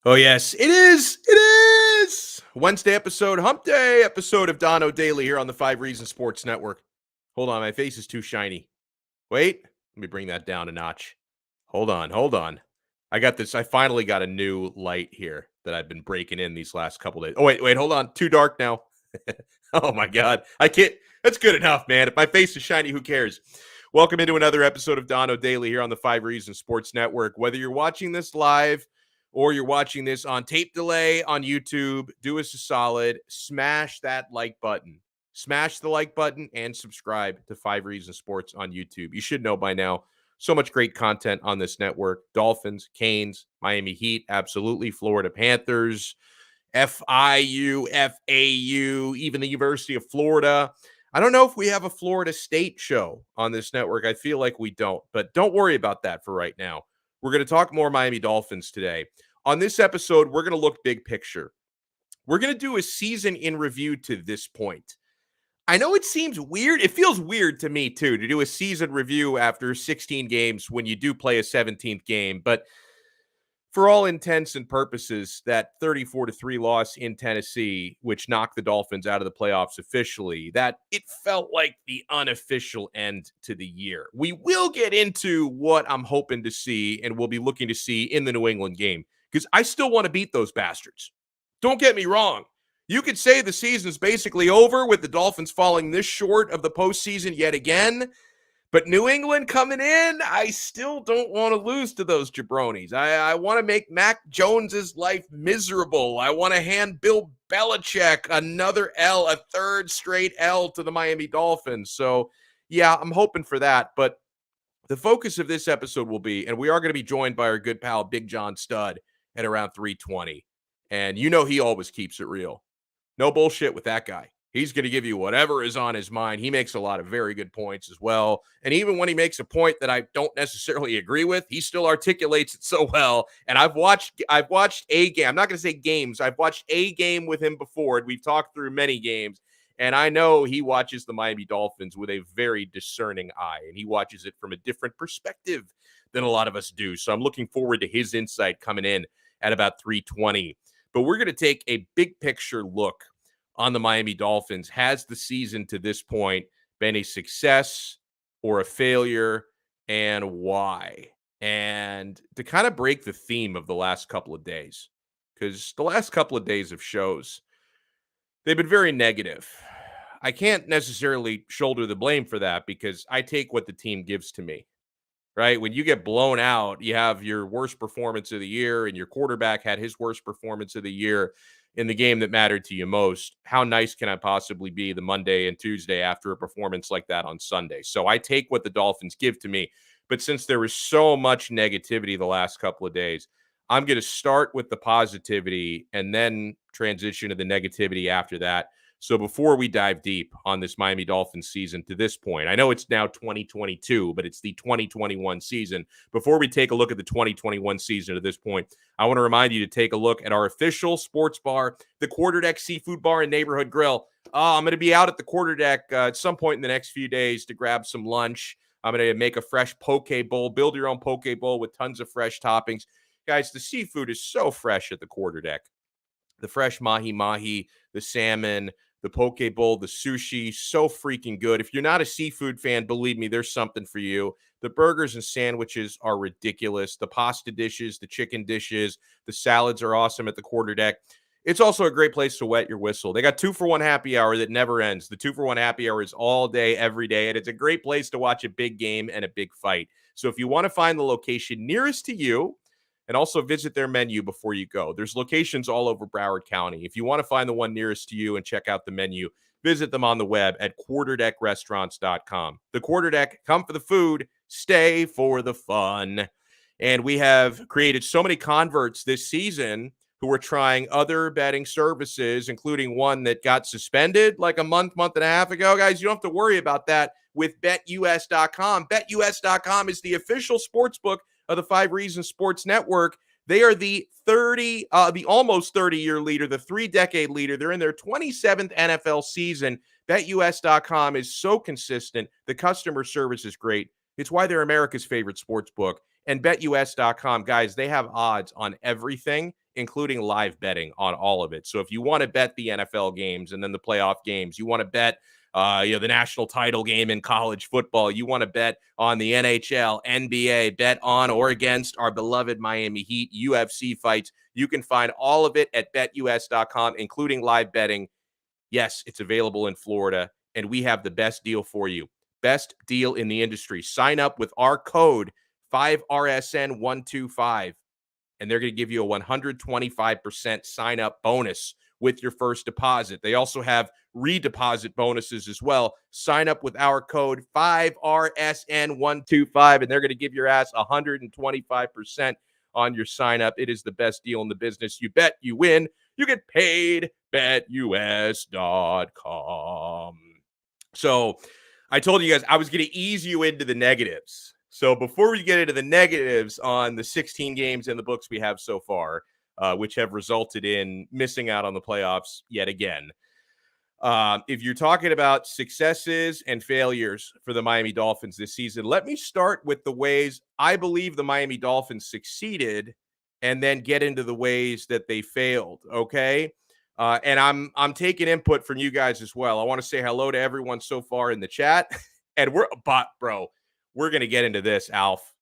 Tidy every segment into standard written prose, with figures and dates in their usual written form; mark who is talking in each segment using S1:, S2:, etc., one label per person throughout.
S1: Oh, yes, it is. It is. Wednesday episode, hump day episode of Donno Daily here on the 5 Reasons Sports Network. Hold on, my face is too shiny. Wait, let me bring that down a notch. Hold on. I got this. I finally got a new light here that I've been breaking in these last couple days. Oh, wait, hold on. Too dark now. Oh, my God. I can't. That's good enough, man. If my face is shiny, who cares? Welcome into another episode of Donno Daily here on the 5 Reasons Sports Network. Whether you're watching this live or you're watching this on tape delay on YouTube, do us a solid. Smash that like button. Smash the like button and subscribe to 5 Reasons Sports on YouTube. You should know by now. So much great content on this network. Dolphins, Canes, Miami Heat, absolutely. Florida Panthers, FIU, FAU, even the University of Florida. I don't know if we have a Florida State show on this network. I feel like we don't, but don't worry about that for right now. We're going to talk more Miami Dolphins today. On this episode, we're going to look big picture. We're going to do a season in review to this point. I know it seems weird. It feels weird to me, too, to do a season review after 16 games when you do play a 17th game. But for all intents and purposes, that 34-3 loss in Tennessee, which knocked the Dolphins out of the playoffs officially, that it felt like the unofficial end to the year. We will get into what I'm hoping to see and we'll be looking to see in the New England game, because I still want to beat those bastards. Don't get me wrong. You could say the season's basically over with the Dolphins falling this short of the postseason yet again. But New England coming in, I still don't want to lose to those jabronis. I want to make Mac Jones's life miserable. I want to hand Bill Belichick another L, a third straight L to the Miami Dolphins. So, yeah, I'm hoping for that. But the focus of this episode will be, and we are going to be joined by our good pal, Big John Stud, at around 3:20. And you know he always keeps it real. No bullshit with that guy. He's going to give you whatever is on his mind. He makes a lot of very good points as well. And even when he makes a point that I don't necessarily agree with, he still articulates it so well. And I've watched a game. I'm not going to say games. I've watched a game with him before. And we've talked through many games. And I know he watches the Miami Dolphins with a very discerning eye. And he watches it from a different perspective than a lot of us do. So I'm looking forward to his insight coming in at about 3:20. But we're going to take a big picture look on the Miami Dolphins. Has the season to this point been a success or a failure, and why? And to kind of break the theme of the last couple of days, because the last couple of days of shows, they've been very negative. I can't necessarily shoulder the blame for that because I take what the team gives to me. Right? When you get blown out, you have your worst performance of the year, and your quarterback had his worst performance of the year in the game that mattered to you most. How nice can I possibly be the Monday and Tuesday after a performance like that on Sunday? So I take what the Dolphins give to me. But since there was so much negativity the last couple of days, I'm going to start with the positivity and then transition to the negativity after that. So before we dive deep on this Miami Dolphins season to this point, I know it's now 2022, but it's the 2021 season. Before we take a look at the 2021 season to this point, I want to remind you to take a look at our official sports bar, the Quarterdeck Seafood Bar and Neighborhood Grill. I'm going to be out at the Quarterdeck at some point in the next few days to grab some lunch. I'm going to make a fresh poke bowl, build your own poke bowl with tons of fresh toppings. Guys, the seafood is so fresh at the Quarterdeck. The fresh mahi-mahi, the salmon, the poke bowl, the sushi, so freaking good. If you're not a seafood fan, believe me, there's something for you. The burgers and sandwiches are ridiculous. The pasta dishes, the chicken dishes, the salads are awesome at the Quarterdeck. It's also a great place to wet your whistle. They got 2-for-1 happy hour that never ends. The 2-for-1 happy hour is all day, every day, and it's a great place to watch a big game and a big fight. So if you want to find the location nearest to you, and also visit their menu before you go. There's locations all over Broward County. If you want to find the one nearest to you and check out the menu, visit them on the web at quarterdeckrestaurants.com. The Quarterdeck, come for the food, stay for the fun. And we have created so many converts this season who are trying other betting services, including one that got suspended like a month and a half ago. Guys, you don't have to worry about that with BetUS.com. BetUS.com is the official sports book of the 5 Reasons Sports Network. They are the almost 30-year leader, the 3-decade leader. They're in their 27th NFL season. BetUS.com is so consistent. The customer service is great. It's why they're America's favorite sports book. And BetUS.com, guys, they have odds on everything including live betting on all of it. So if you want to bet the NFL games and then the playoff games, you want to bet the national title game in college football, you want to bet on the NHL, NBA, bet on or against our beloved Miami Heat, UFC fights, you can find all of it at BetUS.com, including live betting. Yes, it's available in Florida, and we have the best deal for you. Best deal in the industry. Sign up with our code 5RSN125, and they're going to give you a 125% sign-up bonus with your first deposit. They also have redeposit bonuses as well. Sign up with our code 5RSN125, and they're going to give your ass 125% on your sign-up. It is the best deal in the business. You bet, you win, you get paid. BetUS.com. So I told you guys I was going to ease you into the negatives. So before we get into the negatives on the 16 games in the books we have so far, which have resulted in missing out on the playoffs yet again, if you're talking about successes and failures for the Miami Dolphins this season, let me start with the ways I believe the Miami Dolphins succeeded and then get into the ways that they failed, okay? And I'm taking input from you guys as well. I want to say hello to everyone so far in the chat. And we're going to get into this, Alf.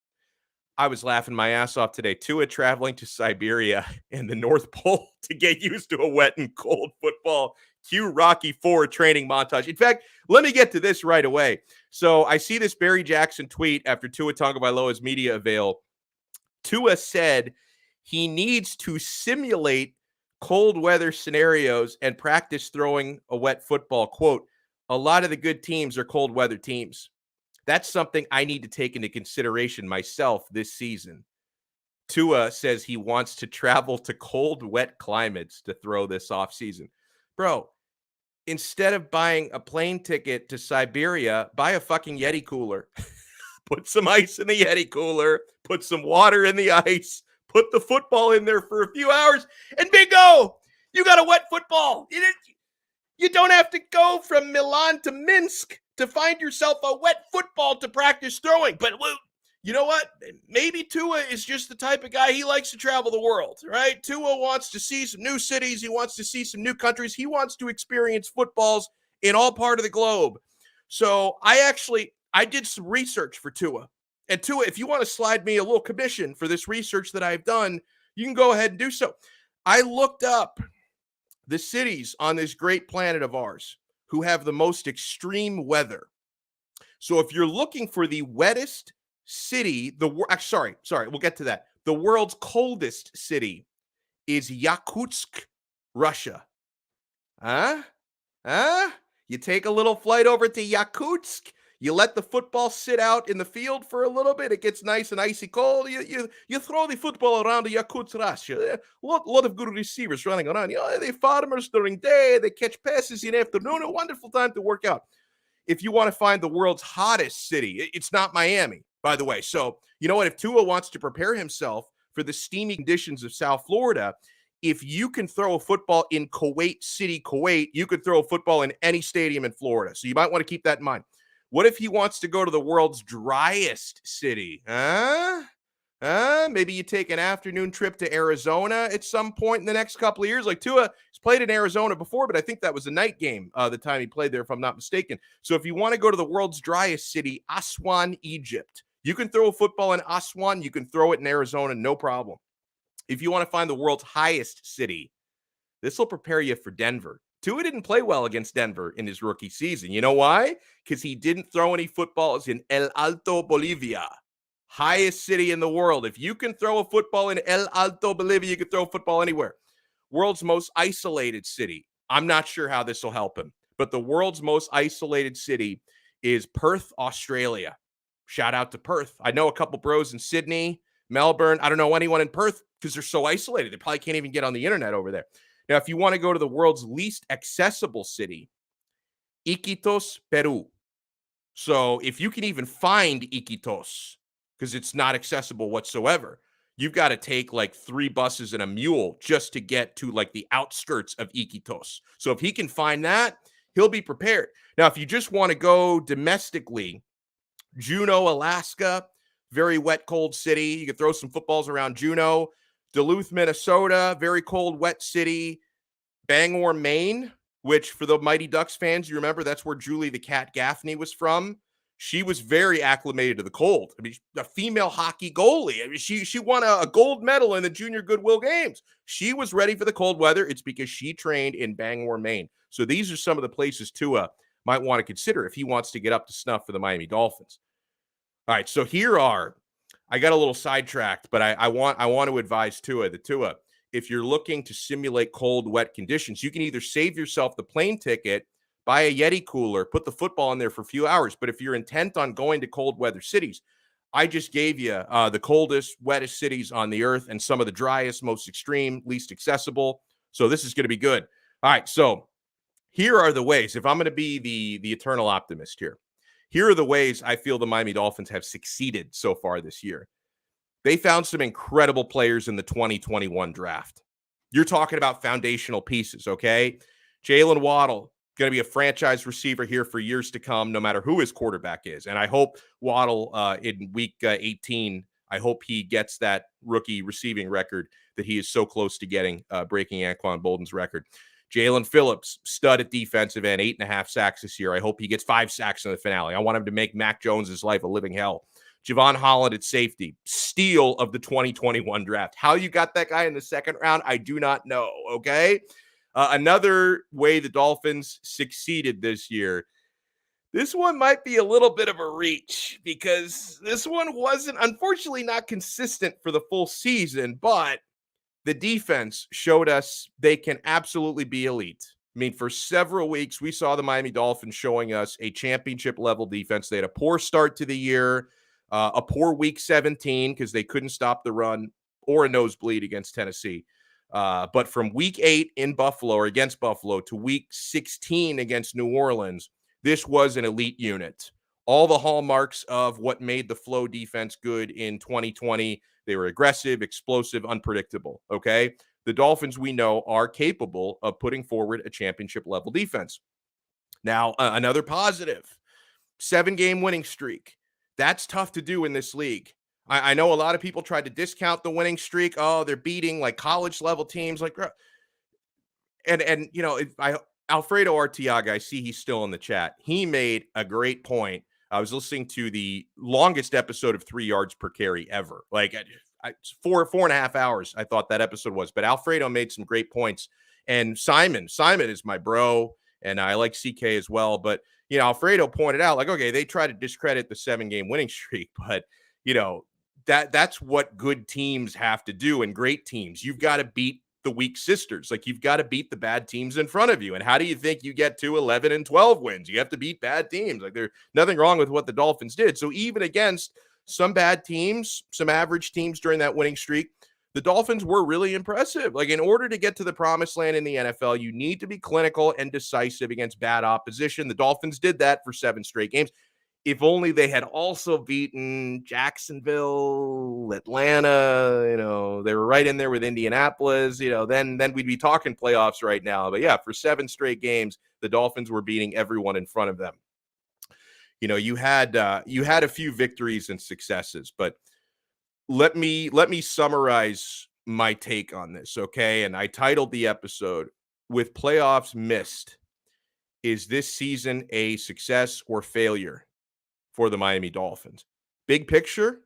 S1: I was laughing my ass off today. Tua traveling to Siberia and the North Pole to get used to a wet and cold football. Cue Rocky IV training montage. In fact, let me get to this right away. So I see this Barry Jackson tweet after Tua Tagovailoa's media avail. Tua said he needs to simulate cold weather scenarios and practice throwing a wet football. Quote, a lot of the good teams are cold weather teams. That's something I need to take into consideration myself this season. Tua says he wants to travel to cold, wet climates to throw this offseason. Bro, instead of buying a plane ticket to Siberia, buy a fucking Yeti cooler. Put some ice in the Yeti cooler. Put some water in the ice. Put the football in there for a few hours, and bingo, you got a wet football. You don't have to go from Milan to Minsk to find yourself a wet football to practice throwing. But you know what? Maybe Tua is just the type of guy, he likes to travel the world, right? Tua wants to see some new cities. He wants to see some new countries. He wants to experience footballs in all part of the globe. So I did some research for Tua. And Tua, if you want to slide me a little commission for this research that I've done, you can go ahead and do so. I looked up the cities on this great planet of ours who have the most extreme weather. So if you're looking for the wettest city, we'll get to that. The world's coldest city is Yakutsk, Russia. You take a little flight over to Yakutsk. You let the football sit out in the field for a little bit. It gets nice and icy cold. You throw the football around the Yakutsk, Russia. A lot of good receivers running around. They farmers during day. They catch passes in the afternoon. A wonderful time to work out. If you want to find the world's hottest city, it's not Miami, by the way. So you know what? If Tua wants to prepare himself for the steamy conditions of South Florida, if you can throw a football in Kuwait City, Kuwait, you could throw a football in any stadium in Florida. So you might want to keep that in mind. What if he wants to go to the world's driest city? Maybe you take an afternoon trip to Arizona at some point in the next couple of years. Like Tua has played in Arizona before, but I think that was a night game the time he played there, if I'm not mistaken. So if you want to go to the world's driest city, Aswan, Egypt, you can throw a football in Aswan. You can throw it in Arizona, no problem. If you want to find the world's highest city, this will prepare you for Denver. Tua didn't play well against Denver in his rookie season. You know why? Because he didn't throw any footballs in El Alto, Bolivia. Highest city in the world. If you can throw a football in El Alto, Bolivia, you can throw a football anywhere. World's most isolated city. I'm not sure how this will help him, but the world's most isolated city is Perth, Australia. Shout out to Perth. I know a couple bros in Sydney, Melbourne. I don't know anyone in Perth because they're so isolated. They probably can't even get on the internet over there. Now, if you want to go to the world's least accessible city, Iquitos, Peru. So if you can even find Iquitos, because it's not accessible whatsoever, you've got to take like 3 buses and a mule just to get to like the outskirts of Iquitos. So if he can find that, he'll be prepared. Now, if you just want to go domestically, Juneau, Alaska, very wet, cold city. You can throw some footballs around Juneau. Duluth, Minnesota, very cold, wet city. Bangor, Maine, which for the Mighty Ducks fans, you remember that's where Julie the Cat Gaffney was from. She was very acclimated to the cold. I mean, a female hockey goalie. I mean, she won a gold medal in the Junior Goodwill Games. She was ready for the cold weather. It's because she trained in Bangor, Maine. So these are some of the places Tua might want to consider if he wants to get up to snuff for the Miami Dolphins. All right, so I got a little sidetracked, but I want to advise Tua, if you're looking to simulate cold, wet conditions, you can either save yourself the plane ticket, buy a Yeti cooler, put the football in there for a few hours. But if you're intent on going to cold weather cities, I just gave you the coldest, wettest cities on the earth and some of the driest, most extreme, least accessible. So this is going to be good. All right, so here are the ways. If I'm going to be the eternal optimist here are the ways I feel the Miami Dolphins have succeeded so far this year. They found some incredible players in the 2021 draft. You're talking about foundational pieces, okay? Jalen Waddle, going to be a franchise receiver here for years to come, no matter who his quarterback is. And I hope Waddle in week 18, I hope he gets that rookie receiving record that he is so close to getting, breaking Anquan Bolden's record. Jalen Phillips, stud at defensive end, 8.5 sacks this year. I hope he gets 5 sacks in the finale. I want him to make Mac Jones's life a living hell. Javon Holland at safety, steal of the 2021 draft. How you got that guy in the second round, I do not know, okay? Another way the Dolphins succeeded this year, this one might be a little bit of a reach because this one wasn't, unfortunately, not consistent for the full season, but the defense showed us they can absolutely be elite. I mean, for several weeks, we saw the Miami Dolphins showing us a championship-level defense. They had a poor start to the year, a poor week 17 because they couldn't stop the run or a nosebleed against Tennessee. But from week 8 in Buffalo or against Buffalo to week 16 against New Orleans, this was an elite unit. All the hallmarks of what made the flow defense good in 2020. They were aggressive, explosive, unpredictable, okay? The Dolphins, we know, are capable of putting forward a championship-level defense. Now, another positive, 7-game winning streak. That's tough to do in this league. I know a lot of people tried to discount the winning streak. Oh, they're beating like college-level teams. And you know, Alfredo Arteaga, I see he's still in the chat. He made a great point. I was listening to the longest episode of 3 yards per carry ever. Like 4.5 hours, I thought that episode was. But Alfredo made some great points. And Simon is my bro, and I like CK as well. But, you know, Alfredo pointed out, like, okay, they try to discredit the 7-game winning streak. But, you know, that's what good teams have to do and great teams. You've got to beat the weak sisters. Like, you've got to beat the bad teams in front of you. And how do you think you get to 11 and 12 wins? You have to beat bad teams. Like, there's nothing wrong with what the Dolphins did. So even against some bad teams, some average teams during that winning streak, the Dolphins were really impressive. Like, in order to get to the promised land in the NFL, you need to be clinical and decisive against bad opposition. The Dolphins did that for 7 straight games. If only they had also beaten Jacksonville, Atlanta, you know, they were right in there with Indianapolis, you know, then we'd be talking playoffs right now. But yeah, for 7 straight games, the Dolphins were beating everyone in front of them. You know, you had a few victories and successes, but let me summarize my take on this, okay? And I titled the episode, "With Playoffs Missed, Is This Season a Success or Failure for the Miami Dolphins?" Big picture,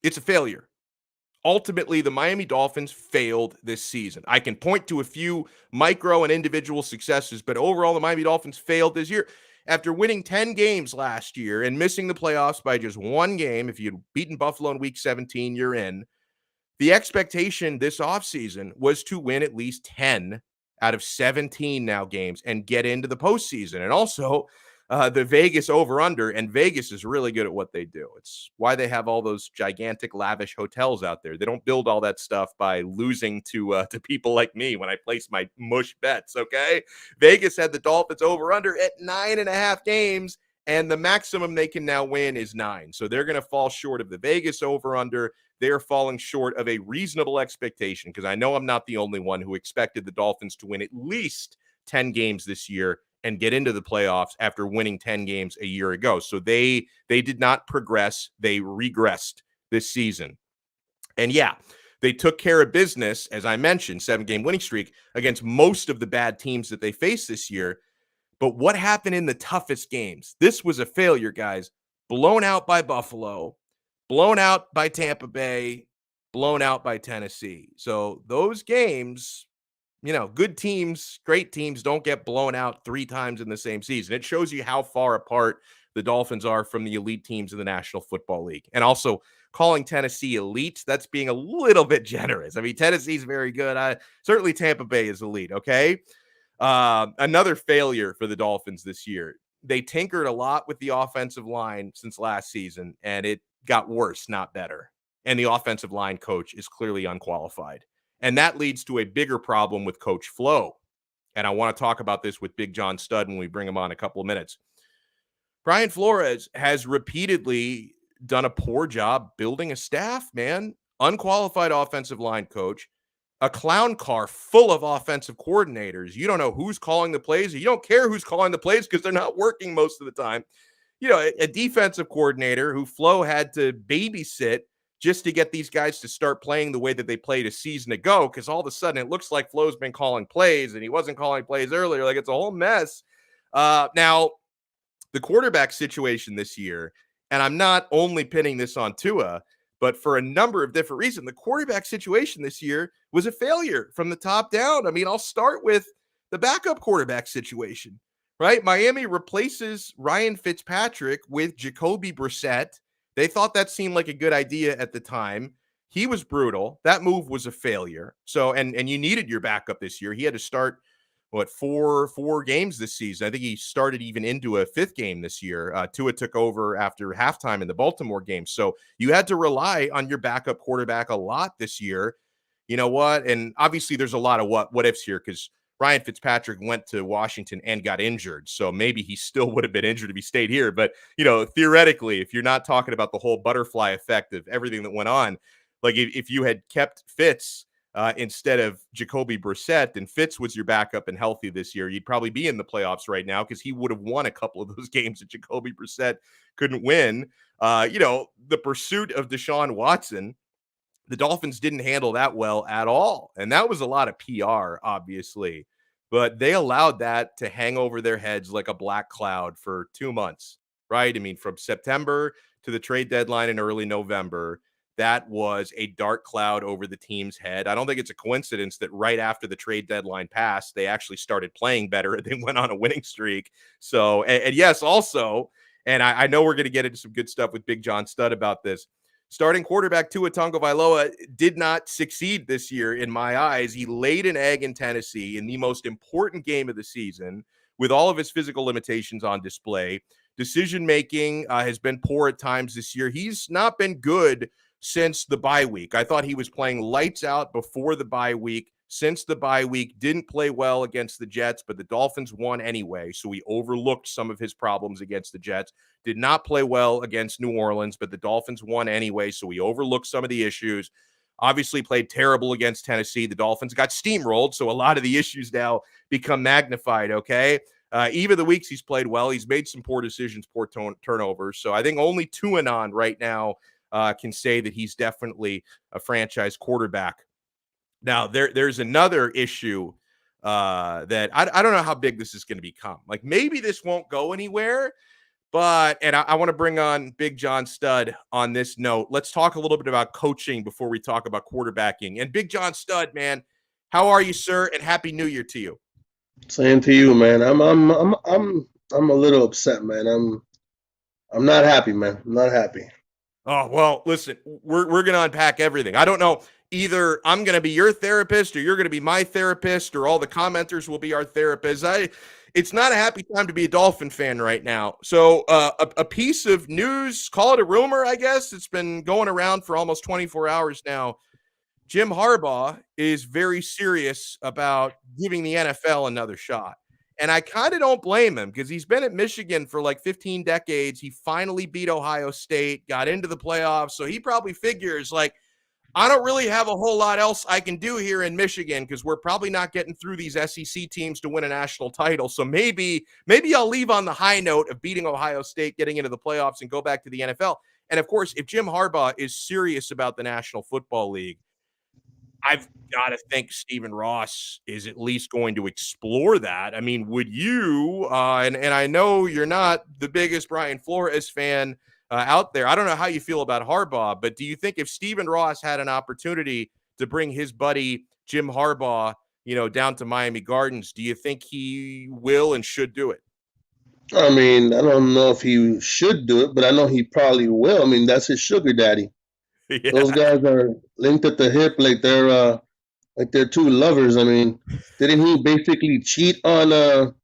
S1: it's a failure. Ultimately, the Miami Dolphins failed this season. I can point to a few micro and individual successes, but overall, the Miami Dolphins failed this year. After winning 10 games last year and missing the playoffs by just 1 game, if you'd beaten Buffalo in week 17, you're in. The expectation this offseason was to win at least 10 out of 17 now games and get into the postseason. And also, the Vegas over-under, and Vegas is really good at what they do. It's why they have all those gigantic, lavish hotels out there. They don't build all that stuff by losing to people like me when I place my mush bets, okay? Vegas had the Dolphins over-under at 9.5 games, and the maximum they can now win is 9. So they're going to fall short of the Vegas over-under. They're falling short of a reasonable expectation, because I know I'm not the only one who expected the Dolphins to win at least 10 games this year and get into the playoffs after winning 10 games a year ago. So they did not progress. They regressed this season. And yeah, They took care of business, as I mentioned, 7-game winning streak against most of the bad teams that they faced this year. But what happened in the toughest games? This was a failure, guys. Blown out by Buffalo, blown out by Tampa Bay, blown out by Tennessee. So those games, good teams, great teams don't get blown out 3 times in the same season. It shows you how far apart the Dolphins are from the elite teams in the National Football League. And also, calling Tennessee elite, that's being a little bit generous. I mean, Tennessee's very good. Certainly Tampa Bay is elite, okay? Another failure for the Dolphins this year. They tinkered a lot with the offensive line since last season, and it got worse, not better. And the offensive line coach is clearly unqualified. And that leads to a bigger problem with Coach Flo. And I want to talk about this with Big John Studd when we bring him on in a couple of minutes. Brian Flores has repeatedly done a poor job building a staff, man. Unqualified offensive line coach, a clown car full of offensive coordinators. You don't know who's calling the plays. You don't care who's calling the plays because they're not working most of the time. A defensive coordinator who Flo had to babysit just to get these guys to start playing the way that they played a season ago, because all of a sudden it looks like Flo's been calling plays and he wasn't calling plays earlier. Like, it's a whole mess. Now, the quarterback situation this year, and I'm not only pinning this on Tua, but for a number of different reasons, the quarterback situation this year was a failure from the top down. I mean, I'll start with the backup quarterback situation, right? Miami replaces Ryan Fitzpatrick with Jacoby Brissett. They thought that seemed like a good idea at the time. He was brutal. That move was a failure. So, and you needed your backup this year. He had to start, four games this season. I think he started even into a 5th game this year. Tua took over after halftime in the Baltimore game. So you had to rely on your backup quarterback a lot this year. You know what? And obviously there's a lot of what ifs here, because Ryan Fitzpatrick went to Washington and got injured. So maybe he still would have been injured if he stayed here. But, theoretically, if you're not talking about the whole butterfly effect of everything that went on, like if you had kept Fitz instead of Jacoby Brissett, and Fitz was your backup and healthy this year, you'd probably be in the playoffs right now, because he would have won a couple of those games that Jacoby Brissett couldn't win. The pursuit of Deshaun Watson, the Dolphins didn't handle that well at all. And that was a lot of PR, obviously. But they allowed that to hang over their heads like a black cloud for 2 months, right? I mean, from September to the trade deadline in early November, that was a dark cloud over the team's head. I don't think it's a coincidence that right after the trade deadline passed, they actually started playing better and they went on a winning streak. So, and yes, also, and I know we're going to get into some good stuff with Big John Studd about this, starting quarterback Tua Tagovailoa did not succeed this year in my eyes. He laid an egg in Tennessee in the most important game of the season with all of his physical limitations on display. Decision-making has been poor at times this year. He's not been good since the bye week. I thought he was playing lights out before the bye week. Since the bye week, didn't play well against the Jets, but the Dolphins won anyway, so we overlooked some of his problems against the Jets. Did not play well against New Orleans, but the Dolphins won anyway, so we overlooked some of the issues. Obviously played terrible against Tennessee. The Dolphins got steamrolled, so a lot of the issues now become magnified, okay? Even the weeks he's played well, he's made some poor decisions, poor turnovers. So I think only Tuanon right now can say that he's definitely a franchise quarterback. Now, there's another issue that I don't know how big this is going to become. Like, maybe this won't go anywhere, but I want to bring on Big John Studd on this note. Let's talk a little bit about coaching before we talk about quarterbacking. And Big John Studd, man, how are you, sir? And Happy New Year to you.
S2: Same to you, man. I'm a little upset, man. I'm not happy, man. I'm not happy.
S1: Oh, well, listen, we're going to unpack everything. I don't know. Either I'm going to be your therapist or you're going to be my therapist, or all the commenters will be our therapists. It's not a happy time to be a Dolphin fan right now. So a piece of news, call it a rumor, I guess. It's been going around for almost 24 hours now. Jim Harbaugh is very serious about giving the NFL another shot. And I kind of don't blame him, because he's been at Michigan for like 15 decades. He finally beat Ohio State, got into the playoffs. So he probably figures, like, I don't really have a whole lot else I can do here in Michigan, because we're probably not getting through these SEC teams to win a national title. So maybe I'll leave on the high note of beating Ohio State, getting into the playoffs, and go back to the NFL. And of course, if Jim Harbaugh is serious about the National Football League, I've got to think Stephen Ross is at least going to explore that. I mean, would you? And I know you're not the biggest Brian Flores fan out there. I don't know how you feel about Harbaugh, but do you think if Stephen Ross had an opportunity to bring his buddy Jim Harbaugh, down to Miami Gardens, do you think he will and should do it?
S2: I mean, I don't know if he should do it, but I know he probably will. I mean, that's his sugar daddy.
S1: Yeah.
S2: Those guys are linked at the hip like they're two lovers. I mean, didn't he basically cheat on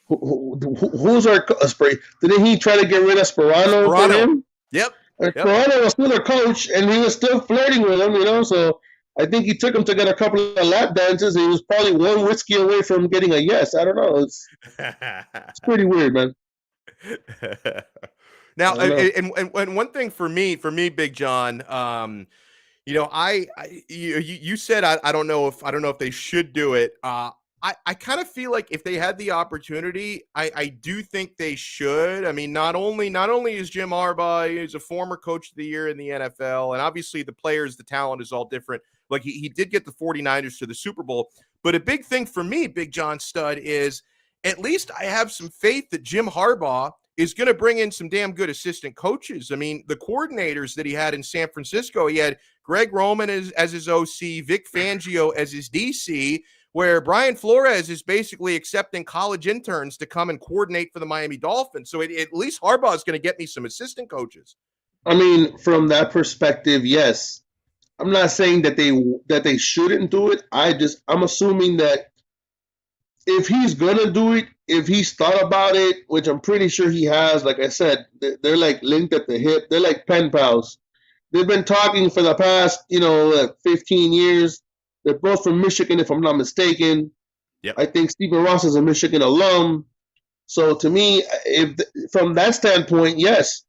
S2: who's our spray? Didn't he try to get rid of Sperano for him?
S1: Yep.
S2: Sperano was still their coach, and he was still flirting with him. So I think he took him to get a couple of lap dances. He was probably one whiskey away from getting a yes. I don't know. It's pretty weird, man.
S1: Now, and one thing for me, Big John, you said I don't know if they should do it. I kind of feel like if they had the opportunity, I do think they should. I mean, not only is Jim Harbaugh, he's a former coach of the year in the NFL, and obviously the players, the talent is all different. Like he did get the 49ers to the Super Bowl, but a big thing for me, Big John Stud, is at least I have some faith that Jim Harbaugh is going to bring in some damn good assistant coaches. I mean, the coordinators that he had in San Francisco, he had Greg Roman as his OC, Vic Fangio as his DC, where Brian Flores is basically accepting college interns to come and coordinate for the Miami Dolphins. So at least Harbaugh is going to get me some assistant coaches.
S2: I mean, from that perspective, yes. I'm not saying that they shouldn't do it. I'm assuming that if he's gonna do it, if he's thought about it, which I'm pretty sure he has, like I said, they're like linked at the hip. They're like pen pals. They've been talking for the past, 15 years. They're both from Michigan, if I'm not mistaken.
S1: Yep.
S2: I think Stephen Ross is a Michigan alum. So to me, from that standpoint, yes,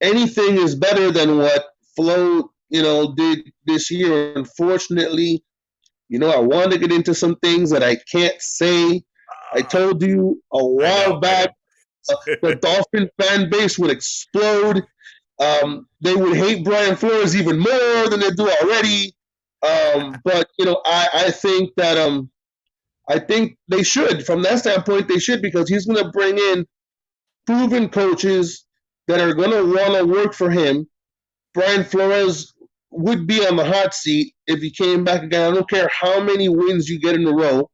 S2: anything is better than what Flo, did this year. Unfortunately, I wanted to get into some things that I can't say. I told you a while back the Dolphin fan base would explode. They would hate Brian Flores even more than they do already. But I think that I think they should. From that standpoint, they should, because he's going to bring in proven coaches that are going to want to work for him. Brian Flores would be on the hot seat if he came back again. I don't care how many wins you get in a row.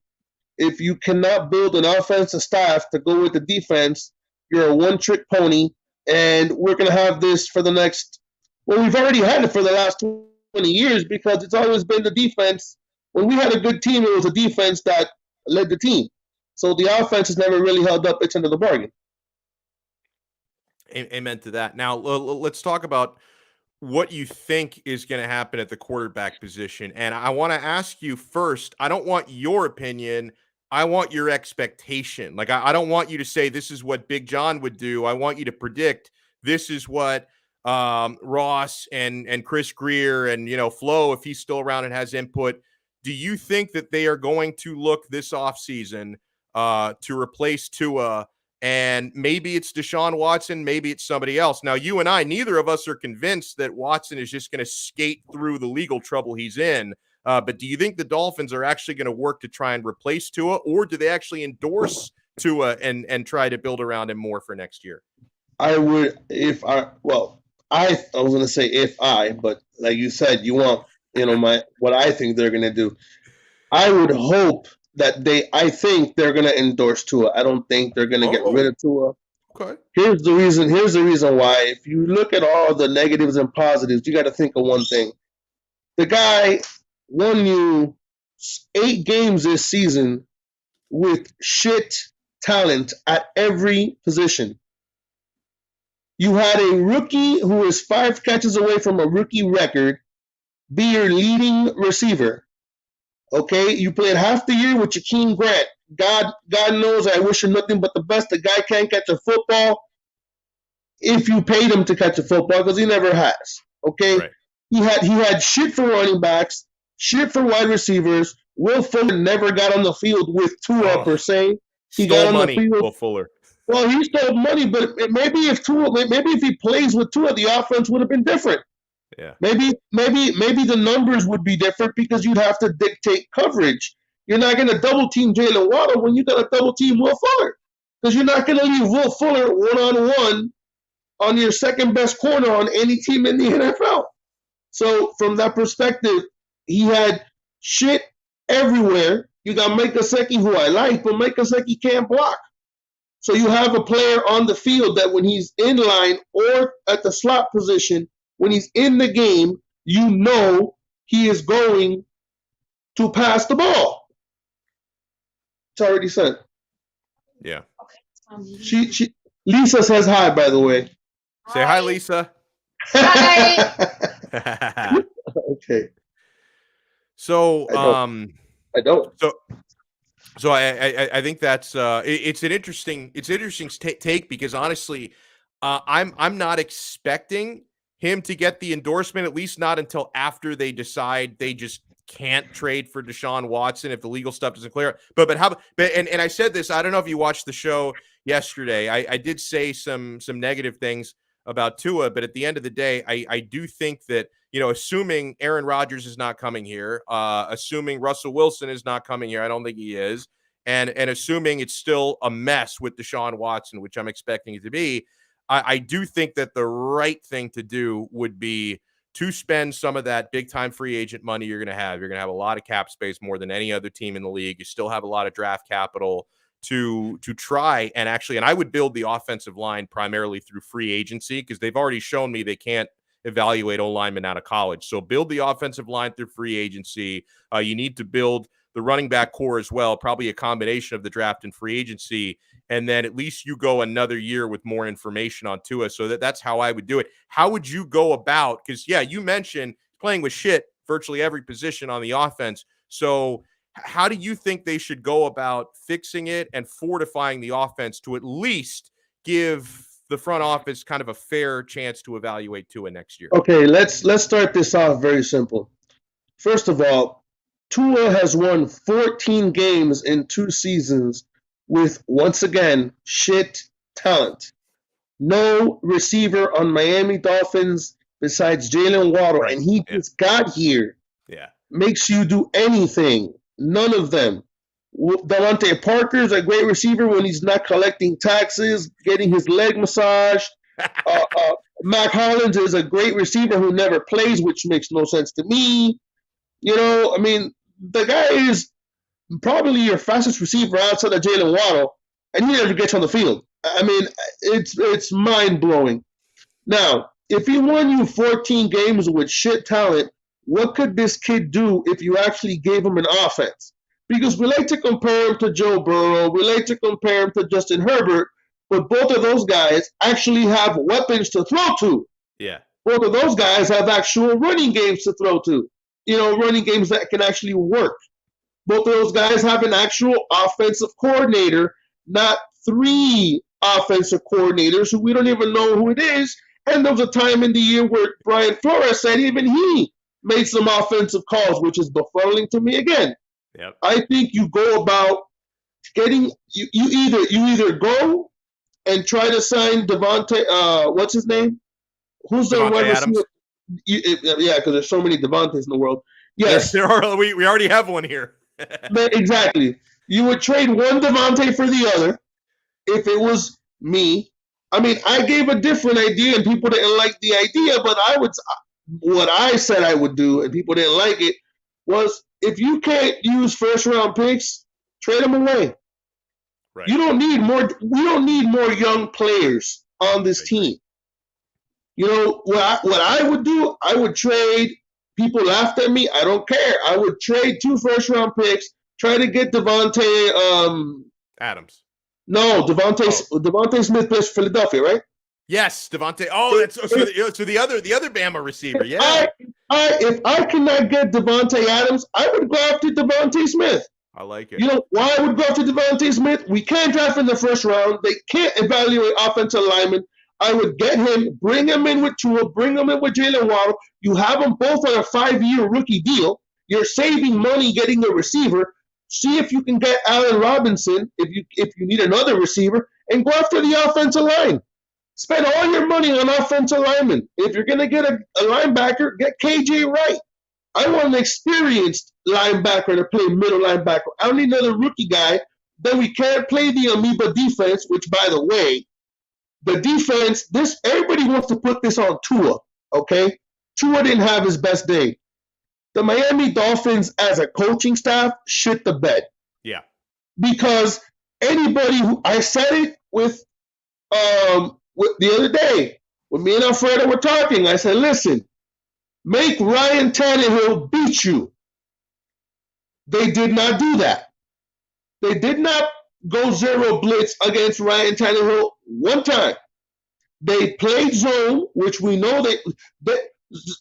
S2: If you cannot build an offensive staff to go with the defense, you're a one-trick pony, and we're going to have this for the next – well, we've already had it for the last 20 years, because it's always been the defense. When we had a good team, it was the defense that led the team. So the offense has never really held up its end of the bargain.
S1: Amen to that. Now, let's talk about what you think is going to happen at the quarterback position. And I want to ask you first, I don't want your opinion. I want your expectation. Like, I don't want you to say this is what Big John would do. I want you to predict this is what Ross and Chris Greer and, Flo, if he's still around and has input. Do you think that they are going to look this offseason to replace Tua? And maybe it's Deshaun Watson, maybe it's somebody else. Now, you and I, neither of us are convinced that Watson is just going to skate through the legal trouble he's in. But do you think the Dolphins are actually going to work to try and replace Tua, or do they actually endorse Tua and try to build around him more for next year?
S2: I would, I was going to say but like you said, you want, what I think they're going to do. I would hope that I think they're going to endorse Tua. I don't think they're going to get rid of Tua.
S1: Okay.
S2: Here's the reason why. If you look at all the negatives and positives, you got to think of one thing. The guy won you 8 games this season with shit talent at every position. You had a rookie who is 5 catches away from a rookie record be your leading receiver. Okay, you played half the year with Jakeem Grant. God knows I wish him nothing but the best. The guy can't catch a football if you paid him to catch a football, because he never has. Okay, right. He had shit for running backs, shit for wide receivers. Will Fuller never got on the field with Tua per se. He got on the field.
S1: Will Fuller.
S2: Well, he stole money, but maybe if he plays with Tua, the offense would have been different.
S1: Yeah.
S2: Maybe the numbers would be different because you'd have to dictate coverage. You're not going to double team Jalen Waddle when you got to double team Will Fuller, because you're not going to leave Will Fuller one-on-one on your second best corner on any team in the NFL. So from that perspective, he had shit everywhere. You got Mike Gesicki, who I like, but Mike Gesicki can't block. So you have a player on the field that when he's in line or at the slot position, when he's in the game, you know he is going to pass the ball. It's already said.
S1: Yeah.
S2: She Lisa says hi, by the way.
S1: Say hi, Lisa.
S2: Hi. Okay.
S1: So
S2: I don't.
S1: So I think that's it's an interesting take, because honestly, I'm not expecting him to get the endorsement, at least not until after they decide they just can't trade for Deshaun Watson if the legal stuff doesn't clear. But I said this, I don't know if you watched the show yesterday. I did say some negative things about Tua, but at the end of the day, I do think that, assuming Aaron Rodgers is not coming here, assuming Russell Wilson is not coming here, I don't think he is, and assuming it's still a mess with Deshaun Watson, which I'm expecting it to be, I do think that the right thing to do would be to spend some of that big-time free agent money you're going to have. You're going to have a lot of cap space, more than any other team in the league. You still have a lot of draft capital to try and I would build the offensive line primarily through free agency, because they've already shown me they can't evaluate O-linemen out of college. So build the offensive line through free agency. You need to build the running back core as well, probably a combination of the draft and free agency. And then at least you go another year with more information on Tua. So that's how I would do it. How would you go about, because you mentioned playing with shit virtually every position on the offense. So how do you think they should go about fixing it and fortifying the offense to at least give the front office kind of a fair chance to evaluate Tua next year?
S2: Okay, let's start this off very simple. First of all, Tua has won 14 games in 2 seasons with, once again, shit talent. No receiver on Miami Dolphins besides Jalen Waddle, right, and he just got here.
S1: Yeah, makes
S2: you do anything. None of them. Devontae Parker's a great receiver when he's not collecting taxes, getting his leg massaged. Mac Hollins is a great receiver who never plays, which makes no sense to me. The guy is probably your fastest receiver outside of Jalen Waddle, and he never gets on the field. It's mind-blowing. Now, if he won you 14 games with shit talent, what could this kid do if you actually gave him an offense? Because we like to compare him to Joe Burrow, we like to compare him to Justin Herbert, but both of those guys actually have weapons to throw to.
S1: Yeah.
S2: Both of those guys have actual running games to throw to. Running games that can actually work. Both of those guys have an actual offensive coordinator, not 3 offensive coordinators who we don't even know who it is. And there was a time in the year where Brian Flores said even he made some offensive calls, which is befuddling to me again.
S1: Yep.
S2: I think you go about getting you either go and try to sign Devontae. What's his name? Who's the wide receiver? Yeah, because there's so many Devontaes in the world. Yes,
S1: there are. We already have one here.
S2: Exactly. You would trade one Devontae for the other. If it was me, I gave a different idea and people didn't like the idea, but what I said I would do and people didn't like it was, if you can't use first round picks, trade them away. Right. We don't need more young players on this team. What I would do, I would trade. People laughed at me. I don't care. I would trade 2 first-round picks, try to get Devontae
S1: Adams.
S2: No, Devontae Smith plays for Philadelphia, right?
S1: Yes, Devontae. Oh, that's so the other Bama receiver. Yeah.
S2: If I cannot get Devontae Adams, I would go after Devontae Smith.
S1: I like it.
S2: You know why I would go after Devontae Smith? We can't draft in the first round. They can't evaluate offensive linemen. I would get him, bring him in with Tua, bring him in with Jalen Waddle. You have them both on a 5-year rookie deal. You're saving money getting a receiver. See if you can get Allen Robinson if you need another receiver, and go after the offensive line. Spend all your money on offensive linemen. If you're going to get a linebacker, get KJ Wright. I want an experienced linebacker to play middle linebacker. I don't need another rookie guy. Then we can't play the amoeba defense, which, by the way, the defense, everybody wants to put this on Tua, okay? Tua didn't have his best day. The Miami Dolphins, as a coaching staff, shit the bed.
S1: Yeah.
S2: Because anybody who, I said it with the other day, when me and Alfredo were talking, I said, listen, make Ryan Tannehill beat you. They did not do that. They did not go zero blitz against Ryan Tannehill one time. They played zone, which we know that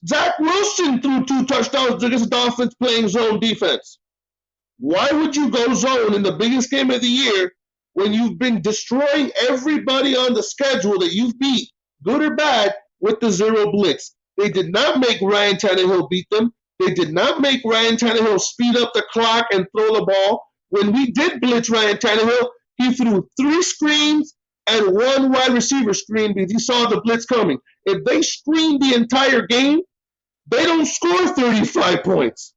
S2: Zach Wilson threw 2 touchdowns against the Dolphins playing zone defense. Why would you go zone in the biggest game of the year when you've been destroying everybody on the schedule that you've beat, good or bad, with the zero blitz? They did not make Ryan Tannehill beat them. They did not make Ryan Tannehill speed up the clock and throw the ball. When we did blitz Ryan Tannehill, he threw 3 screens and 1 wide receiver screen because he saw the blitz coming. If they screen the entire game, they don't score 35 points.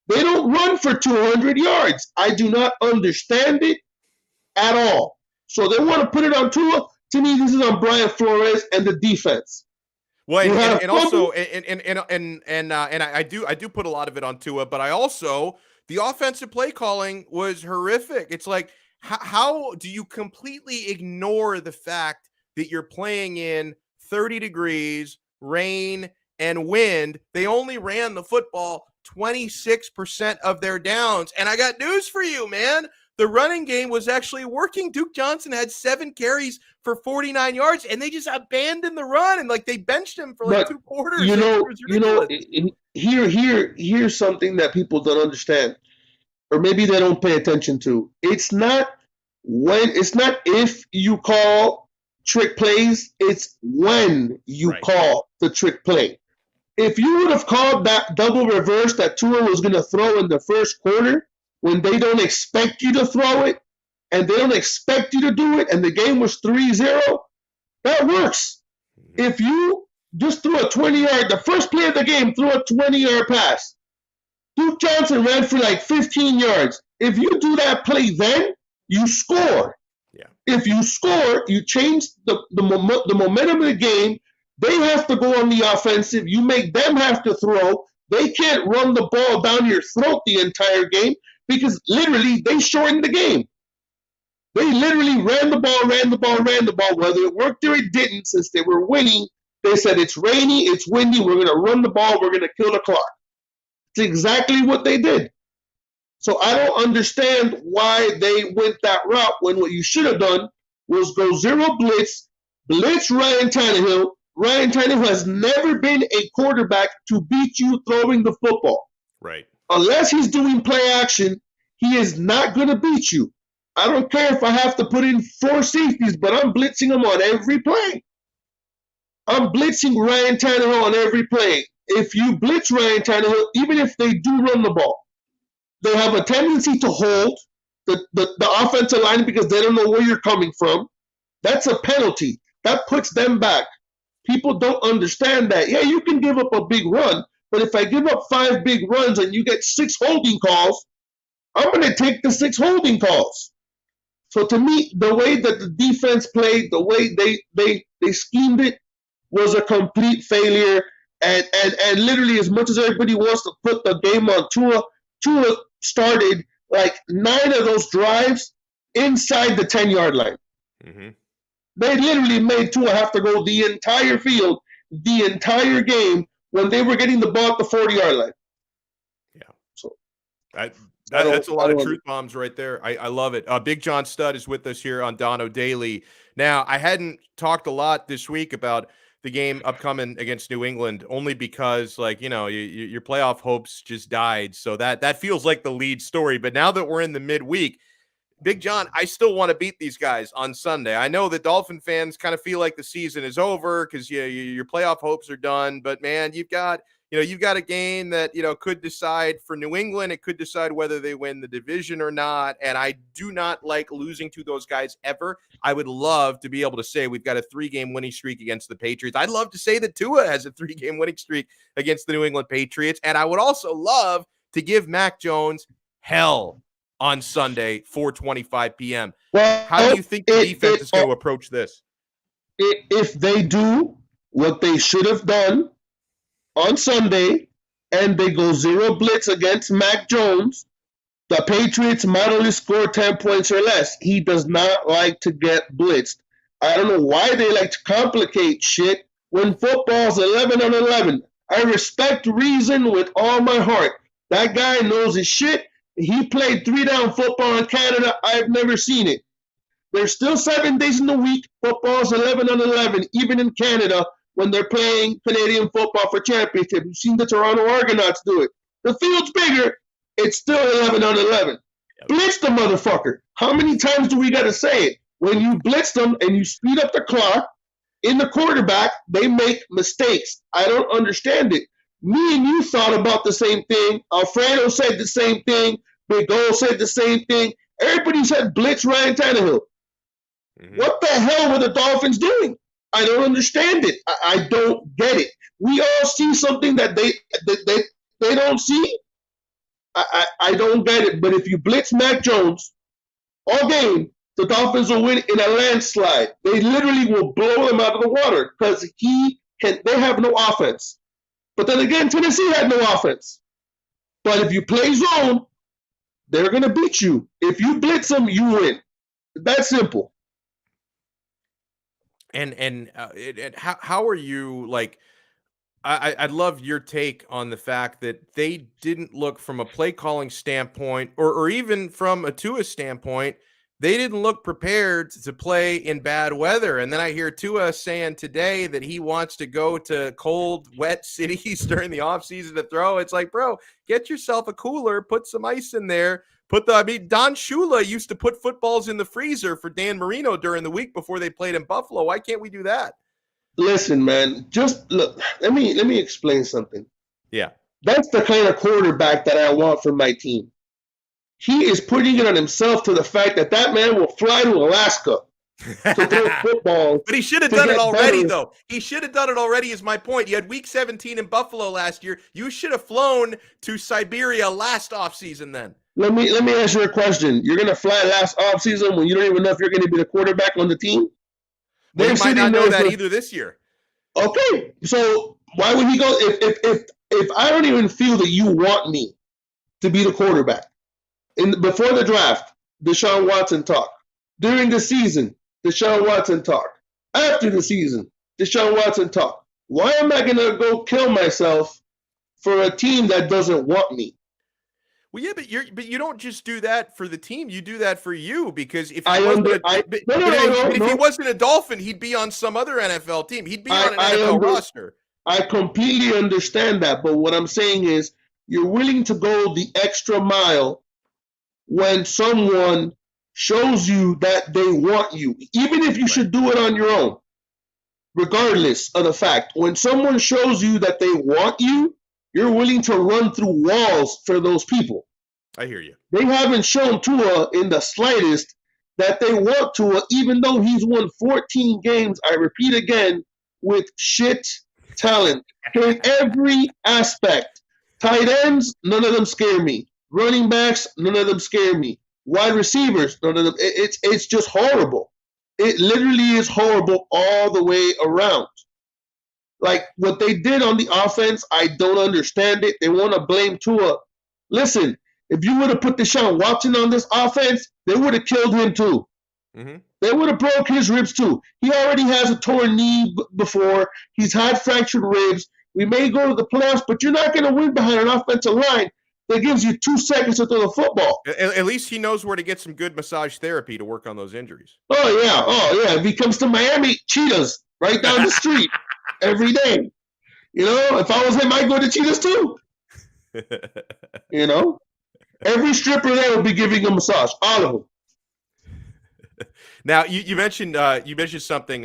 S2: They don't run for 200 yards. I do not understand it at all. So they want to put it on Tua. To me, this is on Brian Flores and the defense.
S1: Well, and also, I do put a lot of it on Tua, but I also, the offensive play calling was horrific. It's like, how do you completely ignore the fact that you're playing in 30 degrees, rain, and wind? They only ran the football 26% of their downs. And I got news for you, man. The running game was actually working. Duke Johnson had 7 carries for 49 yards, and they just abandoned the run, and like they benched him for like 2 quarters.
S2: Here's something that people don't understand, or maybe they don't pay attention to. It's not if you call trick plays, it's when you call the trick play. If you would have called that double reverse that Tua was going to throw in the first quarter, when they don't expect you to throw it, and they don't expect you to do it, and the game was 3-0, that works. If you just threw a 20-yard, the first play of the game, threw a 20-yard pass, Duke Johnson ran for like 15 yards. If you do that play then, you score.
S1: Yeah.
S2: If you score, you change the momentum of the game. They have to go on the offensive. You make them have to throw. They can't run the ball down your throat the entire game because literally they shortened the game. They literally ran the ball, whether it worked or it didn't. Since they were winning, they said it's rainy, it's windy, we're going to run the ball, we're going to kill the clock. It's exactly what they did. So I don't understand why they went that route when what you should have done was go zero blitz Ryan Tannehill. Ryan Tannehill has never been a quarterback to beat you throwing the football.
S1: Right.
S2: Unless he's doing play action, he is not going to beat you. I don't care if I have to put in 4 safeties, but I'm blitzing him on every play. I'm blitzing Ryan Tannehill on every play. If you blitz Ryan Tannehill, even if they do run the ball, they have a tendency to hold the offensive line because they don't know where you're coming from. That's a penalty. That puts them back. People don't understand that. Yeah, you can give up a big run, but if I give up 5 big runs and you get 6 holding calls, I'm going to take the 6 holding calls. So to me, the way that the defense played, the way they schemed it was a complete failure. And literally, as much as everybody wants to put the game on Tua started like 9 of those drives inside the 10-yard line.
S1: Mm-hmm.
S2: They literally made Tua have to go the entire field, the entire game, when they were getting the ball at the 40-yard line.
S1: Yeah.
S2: So
S1: that's a lot of truth bombs right there. I love it. Big John Studd is with us here on Donno Daily. Now, I hadn't talked a lot this week about the game upcoming against New England, only because, like, you know, your playoff hopes just died. So that feels like the lead story. But now that we're in the midweek, Big John, I still want to beat these guys on Sunday. I know the Dolphin fans kind of feel like the season is over because your playoff hopes are done. But, man, you've got you've got a game that, could decide for New England. It could decide whether they win the division or not. And I do not like losing to those guys ever. I would love to be able to say we've got a 3-game winning streak against the Patriots. I'd love to say that Tua has a 3-game winning streak against the New England Patriots. And I would also love to give Mac Jones hell on Sunday, 4:25 p.m.
S2: Well,
S1: how do you think the defense is going to approach this?
S2: If they do what they should have done on Sunday and they go 0 blitz against Mac Jones, the Patriots might only score 10 points or less. He does not like to get blitzed. I don't know why they like to complicate shit when football's 11-11. I respect reason with all my heart. That guy knows his shit. He played 3-down football in Canada. I've never seen it. There's still 7 days in the week. Football's 11-11, even in Canada when they're playing Canadian football for championship. You've seen the Toronto Argonauts do it. The field's bigger. It's still 11-11. Yep. Blitz the motherfucker. How many times do we got to say it? When you blitz them and you speed up the clock, in the quarterback, they make mistakes. I don't understand it. Me and you thought about the same thing. Alfredo said the same thing. Big O said the same thing. Everybody said blitz Ryan Tannehill. Mm-hmm. What the hell were the Dolphins doing? I don't understand it. I don't get it. We all see something that they don't see. I don't get it. But if you blitz Mac Jones all game, the Dolphins will win in a landslide. They literally will blow them out of the water because they have no offense. But then again, Tennessee had no offense. But if you play zone, they're going to beat you. If you blitz them, you win. That's simple.
S1: And how are you, like, I'd love your take on the fact that they didn't look from a play calling standpoint or even from a Tua standpoint, they didn't look prepared to play in bad weather. And then I hear Tua saying today that he wants to go to cold, wet cities during the offseason to throw. It's like, bro, get yourself a cooler, put some ice in there. Don Shula used to put footballs in the freezer for Dan Marino during the week before they played in Buffalo. Why can't we do that?
S2: Listen, man, just look, let me explain something.
S1: Yeah.
S2: That's the kind of quarterback that I want for my team. He is putting it on himself to the fact that man will fly to Alaska to throw football.
S1: But he should have done it already, though. He should have done it already is my point. You had week 17 in Buffalo last year. You should have flown to Siberia last offseason then.
S2: Let me ask you a question. You're going to fly last offseason when you don't even know if you're going to be the quarterback on the team?
S1: They might not know that either this year.
S2: Okay, so why would he go if I don't even feel that you want me to be the quarterback? Before the draft, Deshaun Watson talk. During the season, Deshaun Watson talk. After the season, Deshaun Watson talk. Why am I going to go kill myself for a team that doesn't want me?
S1: Well, yeah, but you don't just do that for the team. You do that for you because if he wasn't a Dolphin, he'd be on some other NFL team. He'd be on an NFL roster.
S2: I completely understand that, but what I'm saying is you're willing to go the extra mile when someone shows you that they want you, even if you should do it on your own, regardless of the fact. When someone shows you that they want you, you're willing to run through walls for those people.
S1: I hear you.
S2: They haven't shown Tua in the slightest that they want Tua, even though he's won 14 games, I repeat again, with shit talent in every aspect. Tight ends, none of them scare me. Running backs, none of them scare me. Wide receivers, none of them. It's just horrible. It literally is horrible all the way around. Like, what they did on the offense, I don't understand it. They want to blame Tua. Listen, if you would have put Deshaun Watson on this offense, they would have killed him too. Mm-hmm. They would have broke his ribs too. He already has a torn knee before. He's had fractured ribs. We may go to the playoffs, but you're not going to win behind an offensive line that gives you 2 seconds to throw the football.
S1: At least he knows where to get some good massage therapy to work on those injuries.
S2: Oh, yeah. If he comes to Miami, Cheetahs right down the street every day. You know, if I was him, I'd go to Cheetahs too. You know? Every stripper there will be giving a massage. All of them.
S1: Now, you mentioned something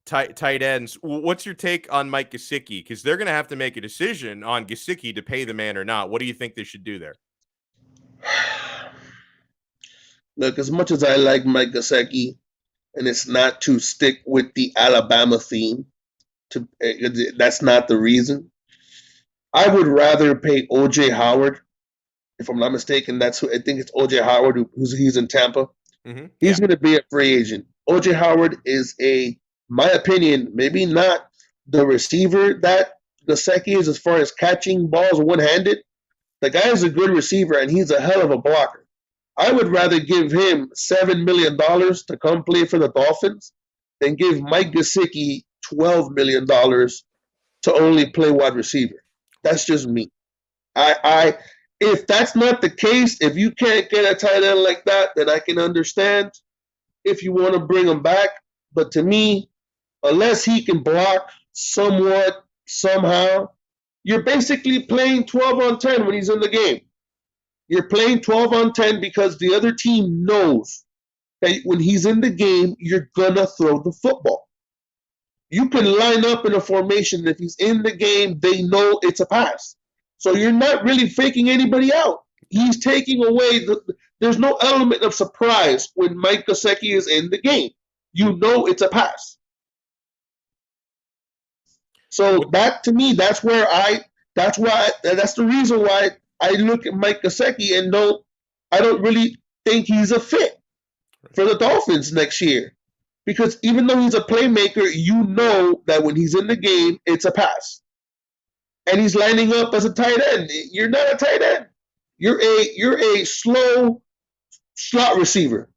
S1: tight ends. What's your take on Mike Gesicki? Because they're going to have to make a decision on Gesicki to pay the man or not. What do you think they should do there?
S2: Look, as much as I like Mike Gesicki, and it's not to stick with the Alabama theme, that's not the reason. I would rather pay O.J. Howard. If I'm not mistaken, that's who I think it's O.J. Howard, he's in Tampa.
S1: Mm-hmm.
S2: He's going to be a free agent. O.J. Howard is my opinion, maybe not the receiver that Gesicki is as far as catching balls one-handed. The guy is a good receiver, and he's a hell of a blocker. I would rather give him $7 million to come play for the Dolphins than give Mike Gesicki $12 million to only play wide receiver. That's just me. If that's not the case, if you can't get a tight end like that, then I can understand if you want to bring him back. But to me, unless he can block somewhat, somehow, you're basically playing 12 on 10 when he's in the game. You're playing 12 on 10 because the other team knows that when he's in the game, you're going to throw the football. You can line up in a formation. If he's in the game, they know it's a pass. So you're not really faking anybody out. He's taking away there's no element of surprise when Mike Gesicki is in the game. You know it's a pass. So that to me, that's the reason why I look at Mike Gesicki and I don't really think he's a fit for the Dolphins next year. Because even though he's a playmaker, you know that when he's in the game, it's a pass. And he's lining up as a tight end. You're not a tight end. You're a slow slot receiver.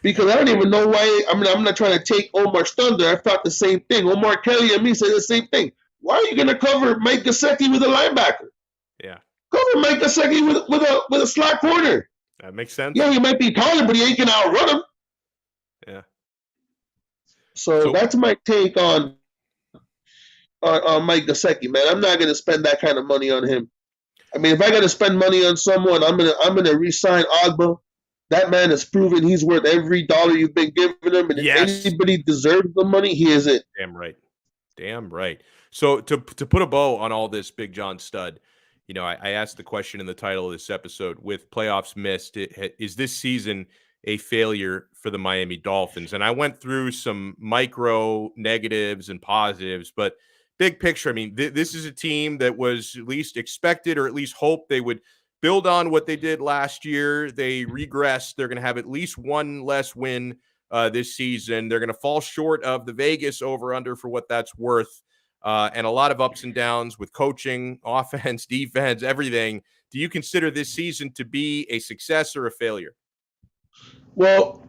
S2: Because I don't even know why. I'm not trying to take Omar's thunder. I thought the same thing. Omar Kelly and me say the same thing. Why are you going to cover Mike Gesicki with a linebacker?
S1: Yeah.
S2: Cover Mike Gesicki with a slot corner.
S1: That makes sense.
S2: Yeah, he might be taller, but he ain't going to outrun him.
S1: Yeah.
S2: So that's my take on Mike Gesicki, man. I'm not going to spend that kind of money on him. I mean, if I got to spend money on someone, I'm gonna re-sign Agba. That man has proven he's worth every dollar you've been giving him, and if anybody deserves the money, he is it.
S1: Damn right. Damn right. So to put a bow on all this, Big John Stud, I asked the question in the title of this episode, with playoffs missed, is this season a failure for the Miami Dolphins? And I went through some micro negatives and positives, but big picture, I mean, this is a team that was at least expected, or at least hoped they would build on what they did last year. They regressed. They're going to have at least one less win this season. They're going to fall short of the Vegas over-under for what that's worth, and a lot of ups and downs with coaching, offense, defense, everything. Do you consider this season to be a success or a failure?
S2: Well,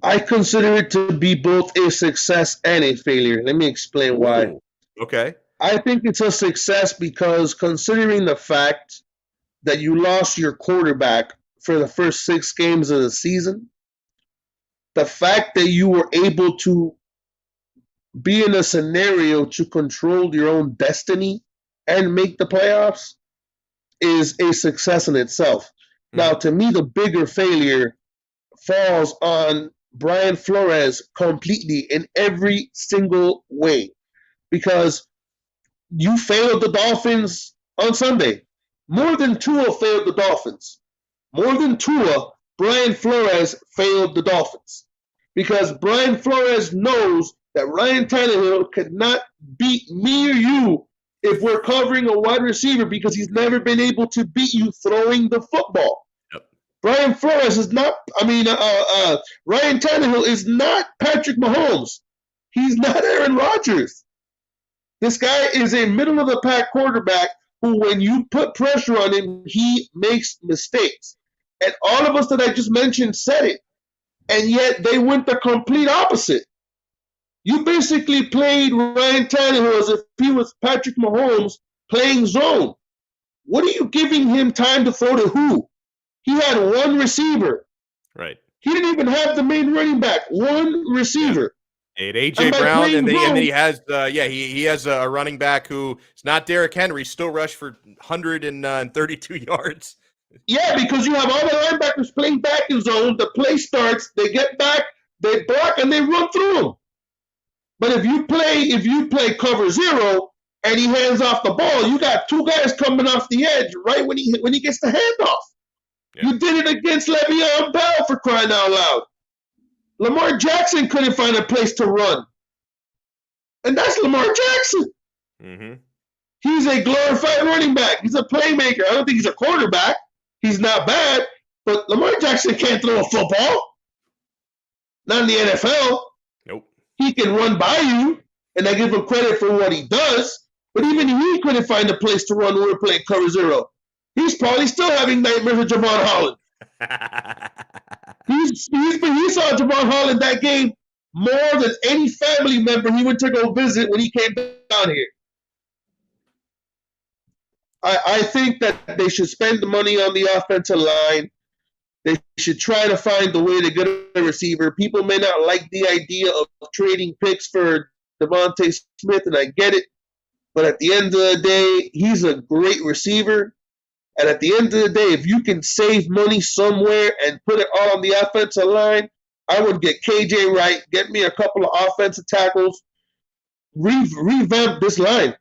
S2: I consider it to be both a success and a failure. Let me explain why.
S1: Ooh, okay.
S2: I think it's a success because, considering the fact that you lost your quarterback for the first 6 games of the season, the fact that you were able to be in a scenario to control your own destiny and make the playoffs is a success in itself. Now, to me, the bigger failure falls on Brian Flores completely in every single way, because you failed the Dolphins on Sunday. More than Tua failed the Dolphins. More than Tua, Brian Flores failed the Dolphins. Because Brian Flores knows that Ryan Tannehill could not beat me or you if we're covering a wide receiver, because he's never been able to beat you throwing the football.
S1: Yep.
S2: Brian Flores is not, Ryan Tannehill is not Patrick Mahomes. He's not Aaron Rodgers. This guy is a middle-of-the-pack quarterback who, when you put pressure on him, he makes mistakes. And all of us that I just mentioned said it. And yet they went the complete opposite. You basically played Ryan Tannehill as if he was Patrick Mahomes playing zone. What are you giving him time to throw to who? He had one receiver.
S1: Right.
S2: He didn't even have the main running back. One receiver.
S1: He had A.J. Brown, and then he has he has a running back who is not Derrick Henry, still rushed for 132 yards.
S2: Yeah, because you have all the linebackers playing back in zone. The play starts, they get back, they block, and they run through them. But if you play cover zero and he hands off the ball, you got two guys coming off the edge right when he gets the handoff. Yeah. You did it against Le'Veon Bell, for crying out loud. Lamar Jackson couldn't find a place to run. And that's Lamar Jackson.
S1: Mm-hmm.
S2: He's a glorified running back. He's a playmaker. I don't think he's a quarterback. He's not bad. But Lamar Jackson can't throw a football. Not in the NFL.
S1: Nope.
S2: He can run by you, and I give him credit for what he does. But even he couldn't find a place to run when we were playing cover zero. He's probably still having nightmares with Javon Holland. he saw Javon Holland that game more than any family member he went to go visit when he came down here. I think that they should spend the money on the offensive line. They should try to find the way to get a receiver. People may not like the idea of trading picks for Devontae Smith, and I get it. But at the end of the day, he's a great receiver. And at the end of the day, if you can save money somewhere and put it all on the offensive line, I would get KJ Wright, get me a couple of offensive tackles, revamp this line.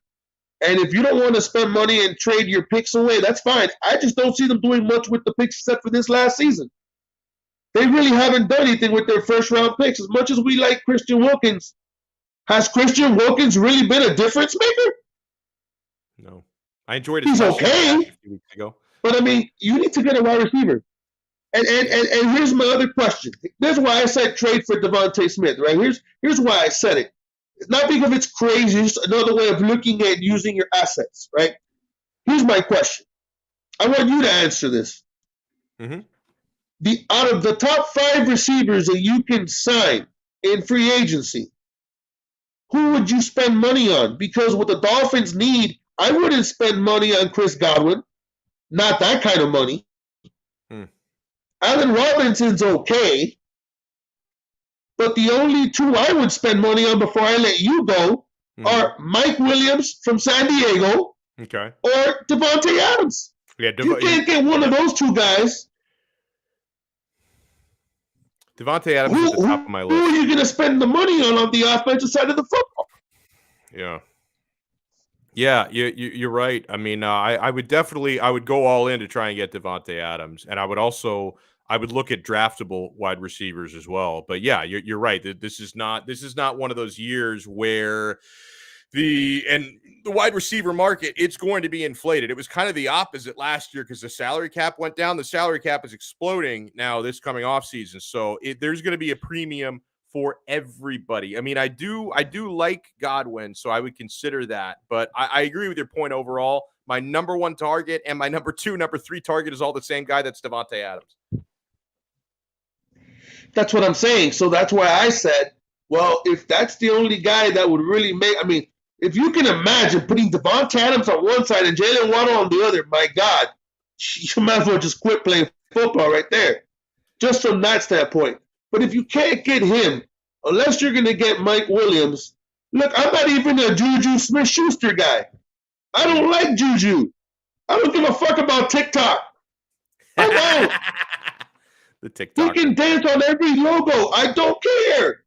S2: And if you don't want to spend money and trade your picks away, that's fine. I just don't see them doing much with the picks except for this last season. They really haven't done anything with their first-round picks. As much as we like Christian Wilkins, has Christian Wilkins really been a difference maker?
S1: No. I enjoyed it.
S2: He's okay.
S1: A few weeks ago.
S2: But, I mean, you need to get a wide receiver. And here's my other question. This is why I said trade for Devontae Smith, right? Here's why I said it. It's not because it's crazy. It's just another way of looking at using your assets, right? Here's my question. I want you to answer this.
S1: Mm-hmm.
S2: Out of the top 5 receivers that you can sign in free agency, who would you spend money on? Because what the Dolphins need, I wouldn't spend money on Chris Godwin. Not that kind of money. Allen Robinson's okay. But the only two I would spend money on before I let you go are Mike Williams from San Diego or Devontae Adams.
S1: Yeah,
S2: you can't get one of those two guys.
S1: Devontae Adams is at the top of my list.
S2: Who are you going to spend the money on the offensive side of the football?
S1: Yeah. Yeah, you're right. I mean, I would go all in to try and get Devontae Adams, and I would look at draftable wide receivers as well. But yeah, you're right. This is not one of those years where the wide receiver market, it's going to be inflated. It was kind of the opposite last year because the salary cap went down. The salary cap is exploding now this coming off season. So there's going to be a premium for everybody. I mean, I do like Godwin, so I would consider that. But I agree with your point overall. My number 1 target and my number 2, number 3 target is all the same guy. That's Devontae Adams.
S2: That's what I'm saying. So that's why I said, well, if that's the only guy that would really make, I mean, if you can imagine putting Devontae Adams on one side and Jalen Waddle on the other, my God, you might as well just quit playing football right there. Just from that standpoint. But if you can't get him, unless you're going to get Mike Williams, look, I'm not even a Juju Smith-Schuster guy. I don't like Juju. I don't give a fuck about TikTok. I don't.
S1: The TikTok.
S2: He can dance on every logo. I don't care.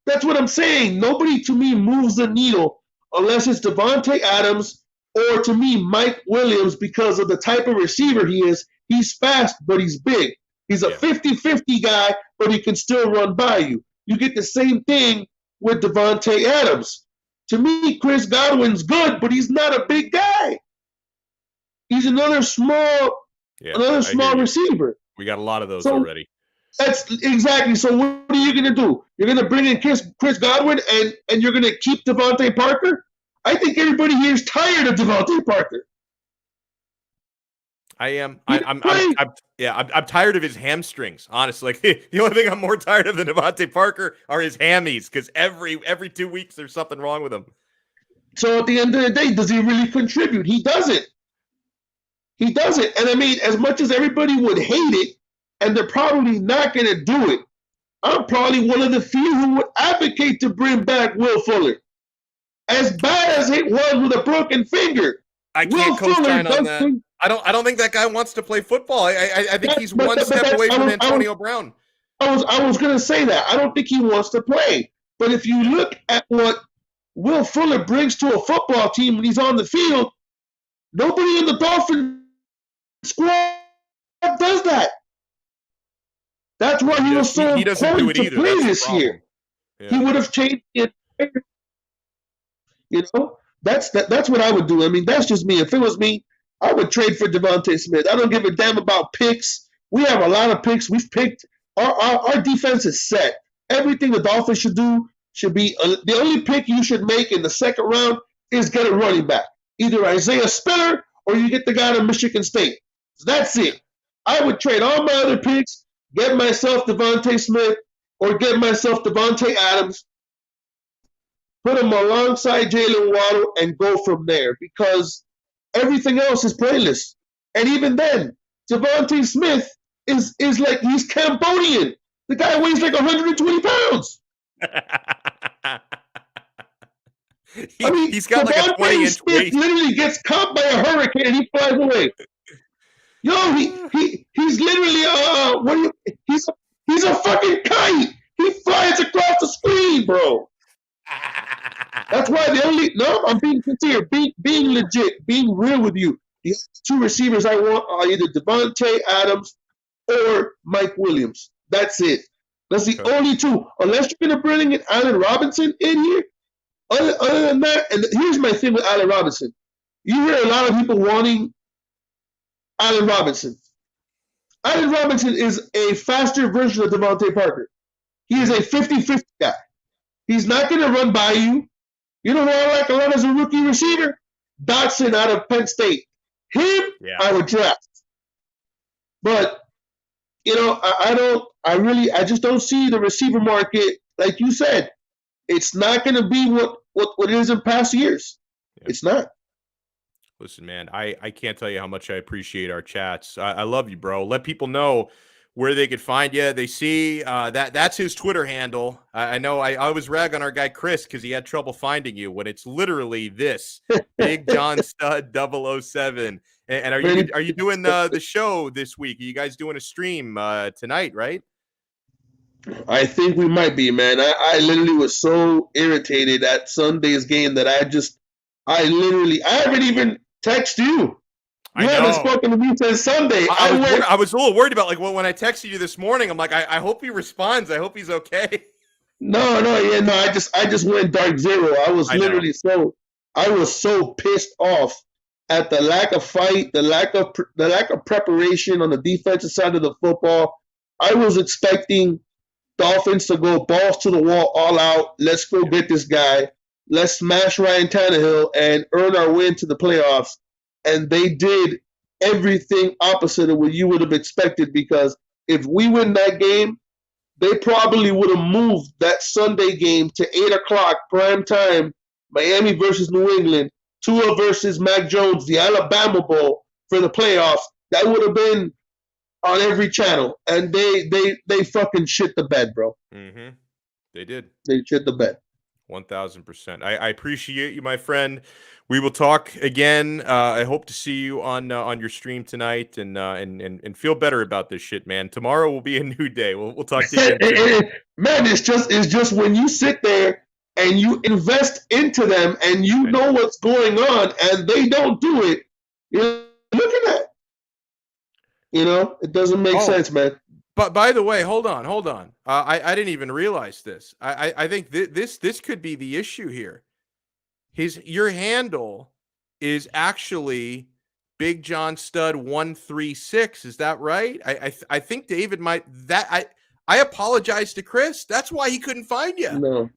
S2: That's what I'm saying. Nobody to me moves the needle unless it's Devontae Adams or to me Mike Williams because of the type of receiver he is. He's fast, but he's big. He's a 50-50 guy, but he can still run by you. You get the same thing with Devontae Adams. To me, Chris Godwin's good, but he's not a big guy. He's another small receiver.
S1: We got a lot of those already.
S2: That's exactly. So what are you going to do? You're going to bring in Chris Godwin and you're going to keep Devontae Parker? I think everybody here is tired of Devontae Parker.
S1: I am. I'm tired of his hamstrings, honestly. Like, the only thing I'm more tired of than Devontae Parker are his hammies, because every 2 weeks there's something wrong with him.
S2: So at the end of the day, does he really contribute? He doesn't. He doesn't. And I mean, as much as everybody would hate it, and they're probably not going to do it, I'm probably one of the few who would advocate to bring back Will Fuller. As bad as it was with a broken finger.
S1: I can't co-sign on that. I don't think that guy wants to play football. I think he's one step away from Antonio Brown.
S2: I was going to say that. I don't think he wants to play. But if you look at what Will Fuller brings to a football team when he's on the field, nobody in the Dolphins squad does that. That's why he was so
S1: he doesn't do
S2: important
S1: it
S2: to
S1: either.
S2: play
S1: That's
S2: this year.
S1: Yeah.
S2: He would have changed it. You know, that's what I would do. I mean, that's just me. If it was me, I would trade for Devontae Smith. I don't give a damn about picks. We have a lot of picks. We've picked. Our defense is set. Everything the Dolphins should do should be the only pick you should make in the second round is get a running back, either Isaiah Spiller or you get the guy to Michigan State. That's it. I would trade all my other picks, get myself Devontae Smith, or get myself Devontae Adams, put him alongside Jalen Waddle, and go from there because everything else is pointless. And even then, Devontae Smith is like he's Cambodian. The guy weighs like 120 pounds.
S1: He's got like a 20-inch waist.
S2: Literally gets caught by a hurricane and he flies away. Yo, he's literally he's a fucking kite. He flies across the screen, bro. That's why I'm being sincere, being legit, being real with you. The two receivers I want are either Devontae Adams or Mike Williams. That's it. That's the only two. Unless you're going to bring in Allen Robinson in here. Other than that, and here's my thing with Allen Robinson. You hear a lot of people wanting Allen Robinson. Allen Robinson is a faster version of Devontae Parker. He is a 50-50 guy. He's not going to run by you. You know who I like a lot as a rookie receiver? Dotson out of Penn State. Him, I would draft. But, you know, I just don't see the receiver market, like you said. It's not going to be what it is in past years. Yeah. It's not.
S1: Listen, man, I can't tell you how much I appreciate our chats. I love you, bro. Let people know where they could find you. They see that's his Twitter handle. I know I always rag on our guy Chris because he had trouble finding you when it's literally this Big John Stud 007. And are you doing the show this week? Are you guys doing a stream tonight, right?
S2: I think we might be, man. I literally was so irritated at Sunday's game that I haven't even texted you. You haven't spoken to me since Sunday.
S1: I was a little worried about when I texted you this morning. I'm like, I hope he responds. I hope he's okay.
S2: No. I just went dark zero. I was so pissed off at the lack of fight, the lack of preparation on the defensive side of the football. I was expecting Dolphins to go balls to the wall, all out. Let's go get this guy. Let's smash Ryan Tannehill and earn our way to the playoffs. And they did everything opposite of what you would have expected because if we win that game, they probably would have moved that Sunday game to 8 o'clock prime time, Miami versus New England, Tua versus Mac Jones, the Alabama Bowl for the playoffs. That would have been on every channel. And they fucking shit the bed, bro.
S1: Mm-hmm. They did.
S2: They shit the bed.
S1: 1,000%. I appreciate you, my friend. We will talk again. I hope to see you on your stream tonight and feel better about this shit, man. Tomorrow will be a new day. We'll talk to you again.
S2: Man, it's just when you sit there and you invest into them and you know what's going on and they don't do it, you're looking at. You know, it doesn't make sense, man.
S1: But by the way, hold on. I didn't even realize this. I think this could be the issue here. Your handle is actually Big John Stud 136. Is that right? I think David might I apologize to Chris. That's why he couldn't find you.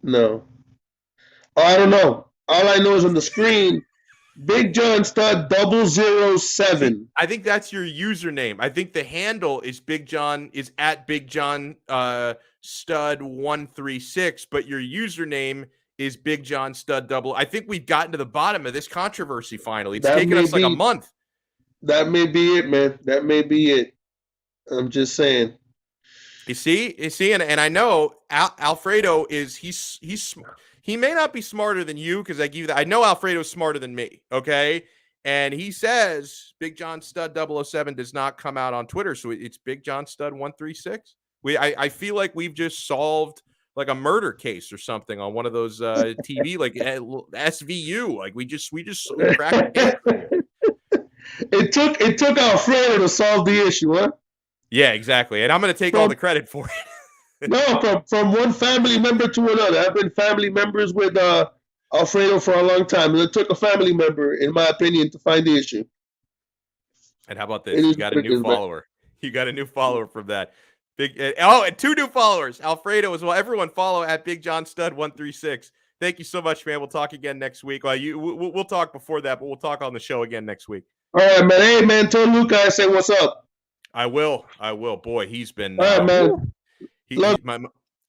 S2: No. I don't know. All I know is on the screen. Big John Stud 007.
S1: I think that's your username. I think the handle is at Big John Stud 136, but your username is Big John Stud double. I think we've gotten to the bottom of this controversy finally. It's taken us like a month. That may be it, man. That may be it. I'm just saying. You see, and I know Alfredo is he may not be smarter than you because I give you that. I know Alfredo's smarter than me, okay? And he says Big John Stud 007 does not come out on Twitter, so it's Big John Stud 136. I feel like we've just solved like a murder case or something on one of those TV, like SVU. Like we just cracked the case.
S2: It took Alfredo to solve the issue, huh?
S1: Yeah, exactly. And I'm going to take all the credit for it.
S2: No, from one family member to another. I've been family members with Alfredo for a long time, and it took a family member, in my opinion, to find the issue.
S1: And how about this? You got a new follower. You got a new follower from that. And 2 new followers. Alfredo as well. Everyone follow at Big John Stud 136. Thank you so much, man. We'll talk again next week. Well, we'll talk before that, but we'll talk on the show again next week.
S2: All right, man. Hey, man, tell Luca I say what's up.
S1: I will. Boy, he's been.
S2: All right, man.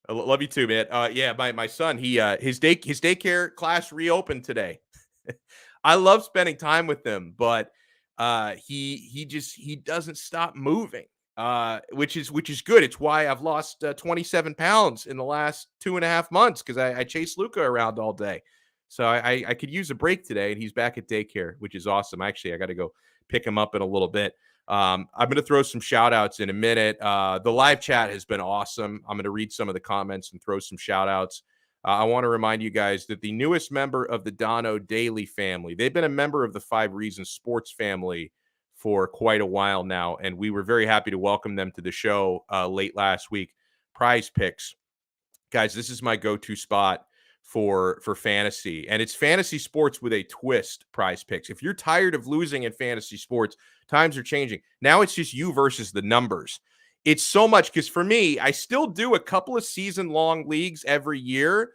S1: I love you too, man. Yeah, my son. His daycare class reopened today. I love spending time with him, but he doesn't stop moving. Which is good. It's why I've lost 27 pounds in the last 2.5 months, because I chase Luca around all day. So I could use a break today, and he's back at daycare, which is awesome. Actually, I got to go pick him up in a little bit. I'm going to throw some shout outs in a minute. The live chat has been awesome. I'm going to read some of the comments and throw some shout outs. I want to remind you guys that the newest member of the Donno Daily family, they've been a member of the 5 Reasons Sports family for quite a while now, and we were very happy to welcome them to the show late last week. PrizePicks, guys, this is my go-to spot for fantasy, and it's fantasy sports with a twist. PrizePicks. If you're tired of losing in fantasy sports, times are changing. Now it's just you versus the numbers. It's so much, because for me, I still do a couple of season-long leagues every year.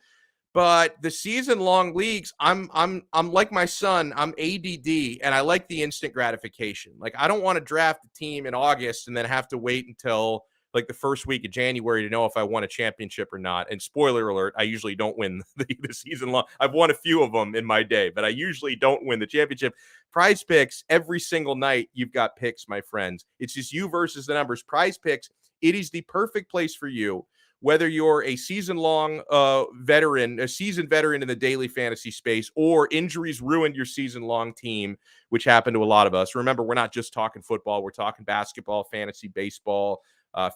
S1: But the season-long leagues, I'm like my son. I'm ADD, and I like the instant gratification. Like, I don't want to draft a team in August and then have to wait until like the first week of January to know if I won a championship or not. And spoiler alert, I usually don't win the season long. I've won a few of them in my day, but I usually don't win the championship. PrizePicks, every single night you've got picks, my friends. It's just you versus the numbers. PrizePicks, it is the perfect place for you. Whether you're a season-long veteran, a seasoned veteran in the daily fantasy space, or injuries ruined your season-long team, which happened to a lot of us. Remember, we're not just talking football. We're talking basketball, fantasy baseball,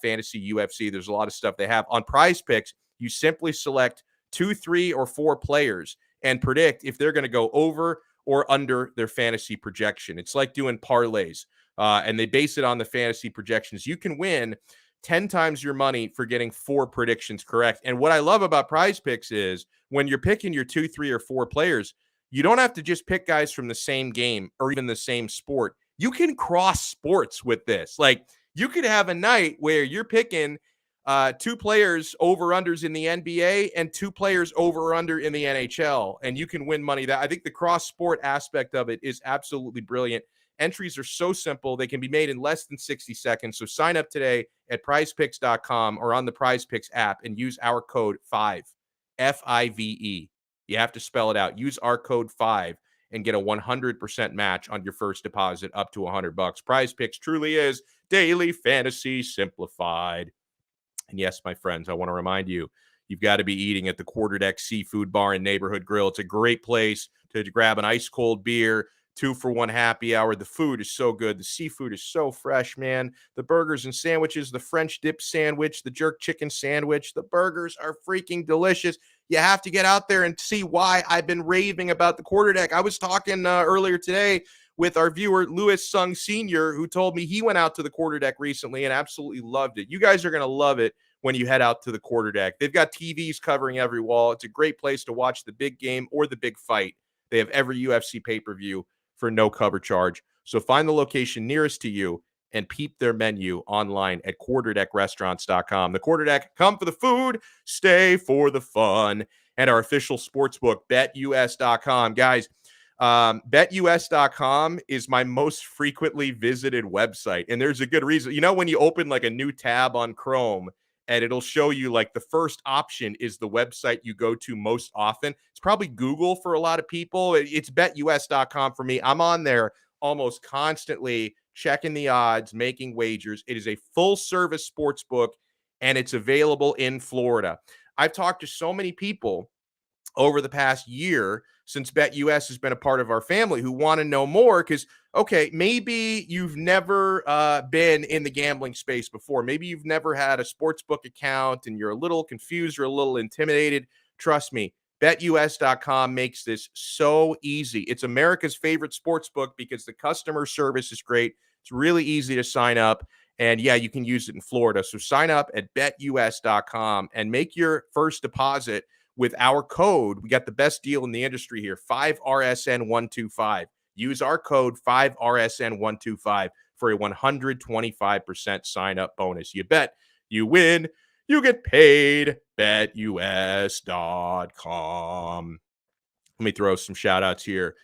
S1: fantasy UFC. There's a lot of stuff they have. On PrizePicks, you simply select 2, 3, or 4 players and predict if they're going to go over or under their fantasy projection. It's like doing parlays, and they base it on the fantasy projections. You can win 10 times your money for getting 4 predictions correct. And what I love about PrizePicks is when you're picking your 2, 3, or 4 players, you don't have to just pick guys from the same game or even the same sport. You can cross sports with this. Like, you could have a night where you're picking 2 players over-unders in the NBA and 2 players over-under in the NHL, and you can win money. That I think the cross-sport aspect of it is absolutely brilliant. Entries are so simple. They can be made in less than 60 seconds. So sign up today at prizepicks.com or on the PrizePicks app and use our code 5, F-I-V-E. You have to spell it out. Use our code 5 and get a 100% match on your first deposit up to $100. PrizePicks truly is daily fantasy simplified. And yes, my friends, I want to remind you, you've got to be eating at the Quarterdeck Seafood Bar and Neighborhood Grill. It's a great place to grab an ice-cold beer, 2-for-1 happy hour. The food is so good. The seafood is so fresh, man. The burgers and sandwiches, the French dip sandwich, the jerk chicken sandwich, the burgers are freaking delicious. You have to get out there and see why I've been raving about the Quarterdeck. I was talking earlier today with our viewer, Louis Sung Sr., who told me he went out to the Quarterdeck recently and absolutely loved it. You guys are going to love it when you head out to the Quarterdeck. They've got TVs covering every wall. It's a great place to watch the big game or the big fight. They have every UFC pay-per-view for no cover charge. So find the location nearest to you and peep their menu online at quarterdeckrestaurants.com. The Quarterdeck, come for the food, stay for the fun. And our official sportsbook, BetUS.com. Guys, BetUS.com is my most frequently visited website, and there's a good reason. You know, when you open like a new tab on Chrome and it'll show you like the first option is the website you go to most often. It's probably Google for a lot of people. It's BetUS.com for me. I'm on there almost constantly checking the odds, making wagers. It is a full-service sports book, and it's available in Florida. I've talked to so many people over the past year since BetUS has been a part of our family who want to know more, because okay, maybe you've never been in the gambling space before. Maybe you've never had a sportsbook account and you're a little confused or a little intimidated. Trust me, BetUS.com makes this so easy. It's America's favorite sportsbook because the customer service is great. It's really easy to sign up. And yeah, you can use it in Florida. So sign up at betus.com and make your first deposit with our code. We got the best deal in the industry here, 5RSN125. Use our code 5RSN125 for a 125% sign up bonus. You bet, you win, you get paid. BetUS.com. Let me throw some shout outs here.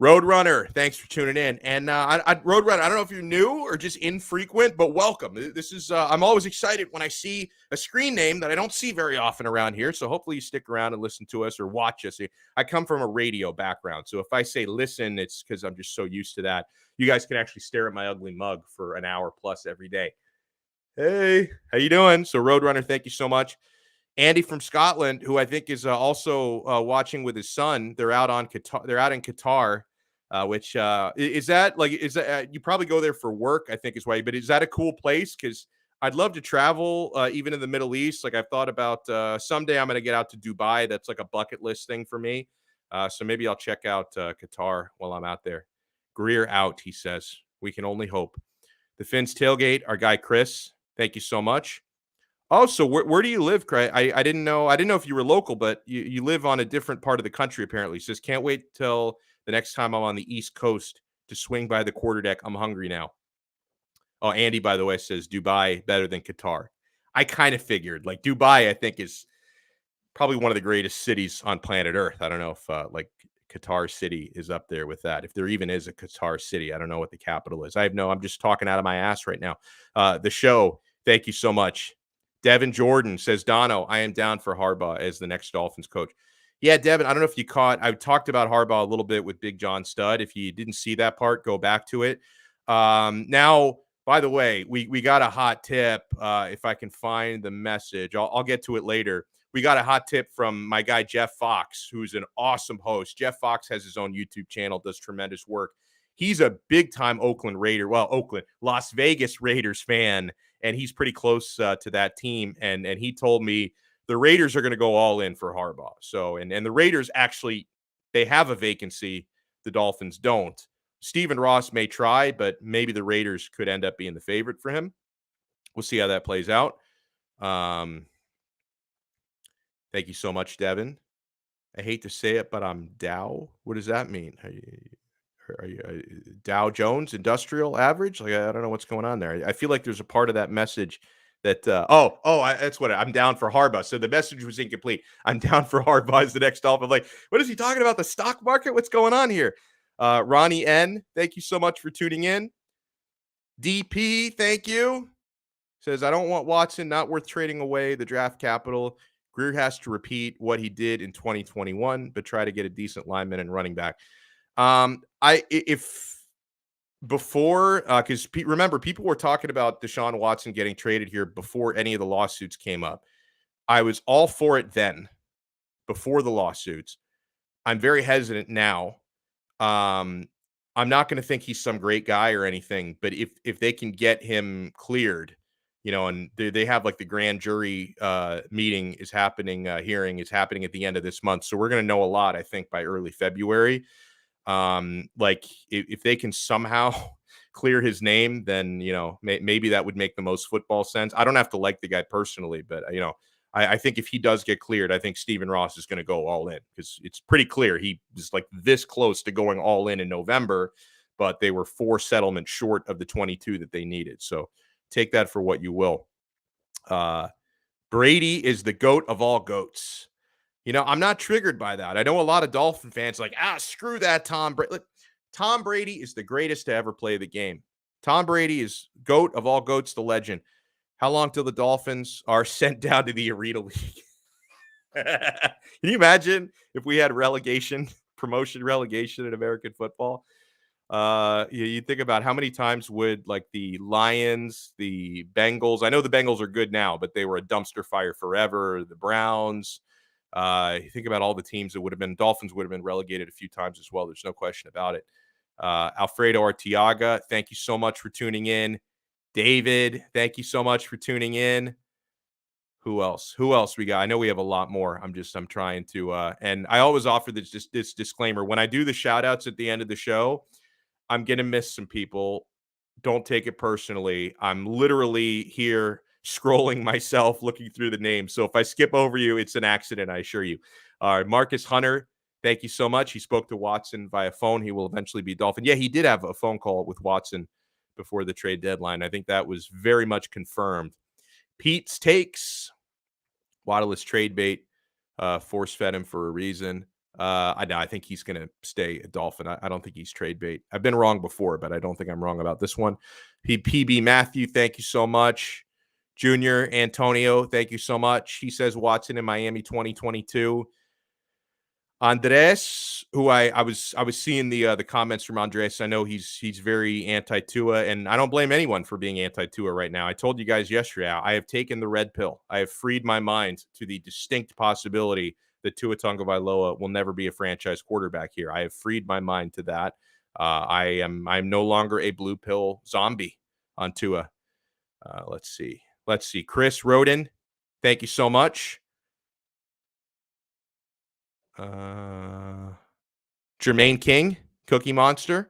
S1: Roadrunner, thanks for tuning in. And Roadrunner, I don't know if you're new or just infrequent, but welcome. This is I'm always excited when I see a screen name that I don't see very often around here. So hopefully you stick around and listen to us or watch us. I come from a radio background, so if I say listen, it's because I'm just so used to that. You guys can actually stare at my ugly mug for an hour plus every day. Hey, how you doing? So Roadrunner, thank you so much. Andy from Scotland, who I think is also watching with his son. They're out on Qatar. They're out in Qatar, which is that you probably go there for work, I think is why. But is that a cool place? Because I'd love to travel, even in the Middle East. Like I've thought about someday I'm going to get out to Dubai. That's like a bucket list thing for me. So maybe I'll check out Qatar while I'm out there. Greer out, he says. We can only hope. The Finns tailgate, our guy Chris. Thank you so much. Oh, so where do you live, Craig? I didn't know. I didn't know if you were local, but you live on a different part of the country, apparently. He says, can't wait till the next time I'm on the East Coast to swing by the Quarterdeck. I'm hungry now. Oh, Andy, by the way, says Dubai better than Qatar. I kind of figured. Like Dubai, I think is probably one of the greatest cities on planet Earth. I don't know if like Qatar City is up there with that. If there even is a Qatar City, I don't know what the capital is. I'm just talking out of my ass right now. The show. Thank you so much. Devin Jordan says, Donno, I am down for Harbaugh as the next Dolphins coach. Yeah, Devin, I don't know if you caught, I talked about Harbaugh a little bit with Big John Studd. If you didn't see that part, go back to it. Now, by the way, we got a hot tip. If I can find the message, I'll get to it later. We got a hot tip from my guy, Jeff Fox, who's an awesome host. Jeff Fox has his own YouTube channel, does tremendous work. He's a big-time Las Vegas Raiders fan, and he's pretty close to that team. And he told me the Raiders are going to go all in for Harbaugh. So, and the Raiders actually, they have a vacancy. The Dolphins don't. Stephen Ross may try, but maybe the Raiders could end up being the favorite for him. We'll see how that plays out. Thank you so much, Devin. I hate to say it, but I'm Dow. What does that mean? Are you Dow Jones Industrial Average? Like I don't know what's going on there. I feel like there's a part of that message that that's what I'm down for Harbaugh. So the message was incomplete. I'm down for Harbaugh as the next Dolphin. Like, what is he talking about? The stock market? What's going on here? Ronnie N, thank you so much for tuning in. DP, thank you. Says, I don't want Watson, not worth trading away the draft capital. Greer has to repeat what he did in 2021, but try to get a decent lineman and running back. Remember, people were talking about Deshaun Watson getting traded here before any of the lawsuits came up. I was all for it then, before the lawsuits. I'm very hesitant now. I'm not going to think he's some great guy or anything, but if they can get him cleared, and they have like the grand jury hearing is happening at the end of this month. So we're going to know a lot, I think, by early February. Like if they can somehow clear his name, then, maybe that would make the most football sense. I don't have to like the guy personally, but I think if he does get cleared, I think Stephen Ross is going to go all in because it's pretty clear he is like this close to going all in November, but they were 4 settlements short of the 22 that they needed. So take that for what you will. Brady is the GOAT of all GOATs. I'm not triggered by that. I know a lot of Dolphin fans like, screw that Tom Brady. Look, Tom Brady is the greatest to ever play the game. Tom Brady is GOAT of all GOATs, the legend. How long till the Dolphins are sent down to the Arena League? Can you imagine if we had promotion relegation in American football? You think about how many times would like the Lions, the Bengals, I know the Bengals are good now, but they were a dumpster fire forever. The Browns, you think about all the teams that Dolphins would have been relegated a few times as well. There's no question about it. Alfredo Artiaga, thank you so much for tuning in. David, thank you so much for tuning in. Who else we got? I know we have a lot more. I'm trying to and I always offer this disclaimer when I do the shout outs at the end of the show. I'm gonna miss some people. Don't take it personally. I'm literally here scrolling myself, looking through the names. So if I skip over you, it's an accident, I assure you. Marcus Hunter, thank you so much. He spoke to Watson via phone. He will eventually be Dolphin. Yeah, he did have a phone call with Watson before the trade deadline. I think that was very much confirmed. Pete's takes. Waddle is trade bait. Force fed him for a reason. I think he's going to stay a Dolphin. I don't think he's trade bait. I've been wrong before, but I don't think I'm wrong about this one. PB Matthew, thank you so much. Junior Antonio, thank you so much. He says Watson in Miami 2022. Andres, who I was seeing the comments from Andres. I know he's very anti-Tua, and I don't blame anyone for being anti-Tua right now. I told you guys yesterday, I have taken the red pill. I have freed my mind to the distinct possibility that Tua Tagovailoa will never be a franchise quarterback here. I have freed my mind to that. I'm no longer a blue pill zombie on Tua. Let's see. Chris Roden, thank you so much. Jermaine King, Cookie Monster.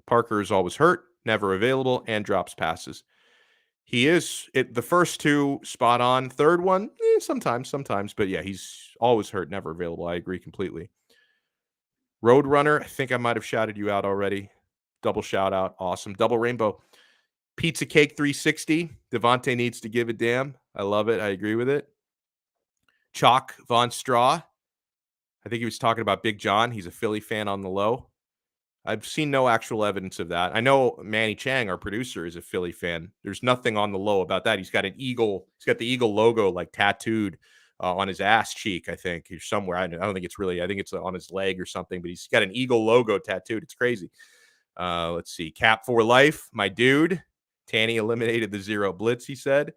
S1: Parker is always hurt, never available, and drops passes. He is the first two spot on. Third one, sometimes, but yeah, he's always hurt, never available. I agree completely. Roadrunner, I think I might have shouted you out already. Double shout out, awesome. Double rainbow. Pizza Cake 360. Devontae needs to give a damn. I love it. I agree with it. Chalk Von Straw. I think he was talking about Big John. He's a Philly fan on the low. I've seen no actual evidence of that. I know Manny Chang, our producer, is a Philly fan. There's nothing on the low about that. He's got an eagle. He's got the eagle logo like tattooed on his ass cheek, I think, or somewhere. I don't think it's really. I think it's on his leg or something. But he's got an eagle logo tattooed. It's crazy. Let's see. Cap for life, my dude. Tanny eliminated the zero blitz, he said.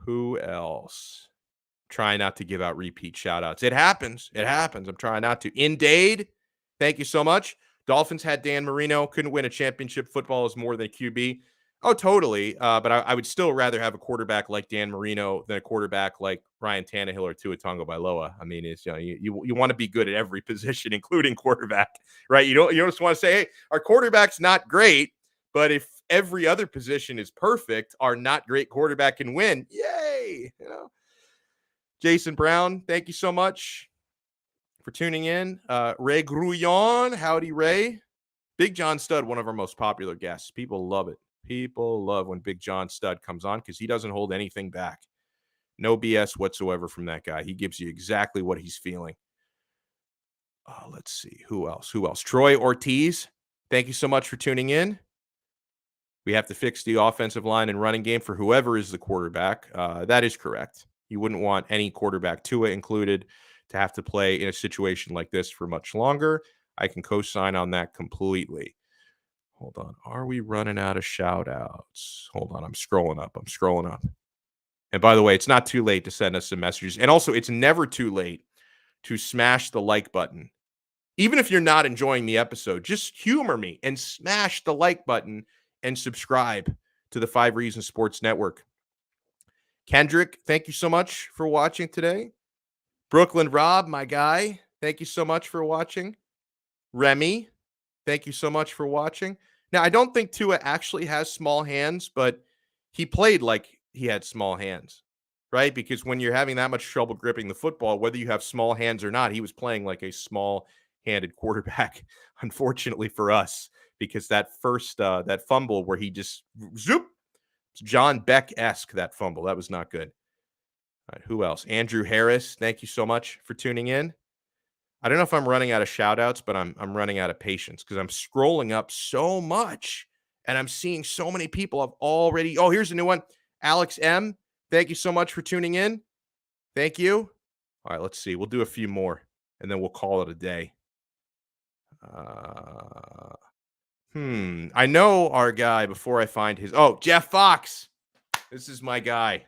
S1: Who else? Try not to give out repeat shout outs. It happens. I'm trying not to. Indade, thank you so much. Dolphins had Dan Marino. Couldn't win a championship. Football is more than QB. Oh, totally. But I would still rather have a quarterback like Dan Marino than a quarterback like Ryan Tannehill or Tua Tagovailoa. I mean, it's you want to be good at every position, including quarterback, right? You don't just want to say, hey, our quarterback's not great, but if every other position is perfect, our not great quarterback can win. Yay! Jason Brown, thank you so much for tuning in. Ray Grouillon, howdy, Ray. Big John Stud, one of our most popular guests. People love it. People love when Big John Stud comes on because he doesn't hold anything back. No BS whatsoever from that guy. He gives you exactly what he's feeling. Let's see. Who else? Troy Ortiz, thank you so much for tuning in. We have to fix the offensive line and running game for whoever is the quarterback. That is correct. You wouldn't want any quarterback, Tua included, to have to play in a situation like this for much longer. I can co-sign on that completely. Hold on. Are we running out of shout-outs? Hold on. I'm scrolling up. And by the way, it's not too late to send us some messages. And also, it's never too late to smash the like button. Even if you're not enjoying the episode, just humor me and smash the like button and subscribe to the 5 Reasons Sports Network. Kendrick, thank you so much for watching today. Brooklyn Rob, my guy, thank you so much for watching. Remy, thank you so much for watching. Now, I don't think Tua actually has small hands, but he played like he had small hands, right? Because when you're having that much trouble gripping the football, whether you have small hands or not, he was playing like a small-handed quarterback, unfortunately for us, because that first that fumble where he just zoop, John Beck-esque, that fumble. That was not good. All right, who else? Andrew Harris, thank you so much for tuning in. I don't know if I'm running out of shout-outs, but I'm running out of patience because I'm scrolling up so much and I'm seeing so many people have already. Oh, here's a new one. Alex M., thank you so much for tuning in. Thank you. All right, let's see. We'll do a few more and then we'll call it a day. I know our guy before I find his. Oh, Jeff Fox. This is my guy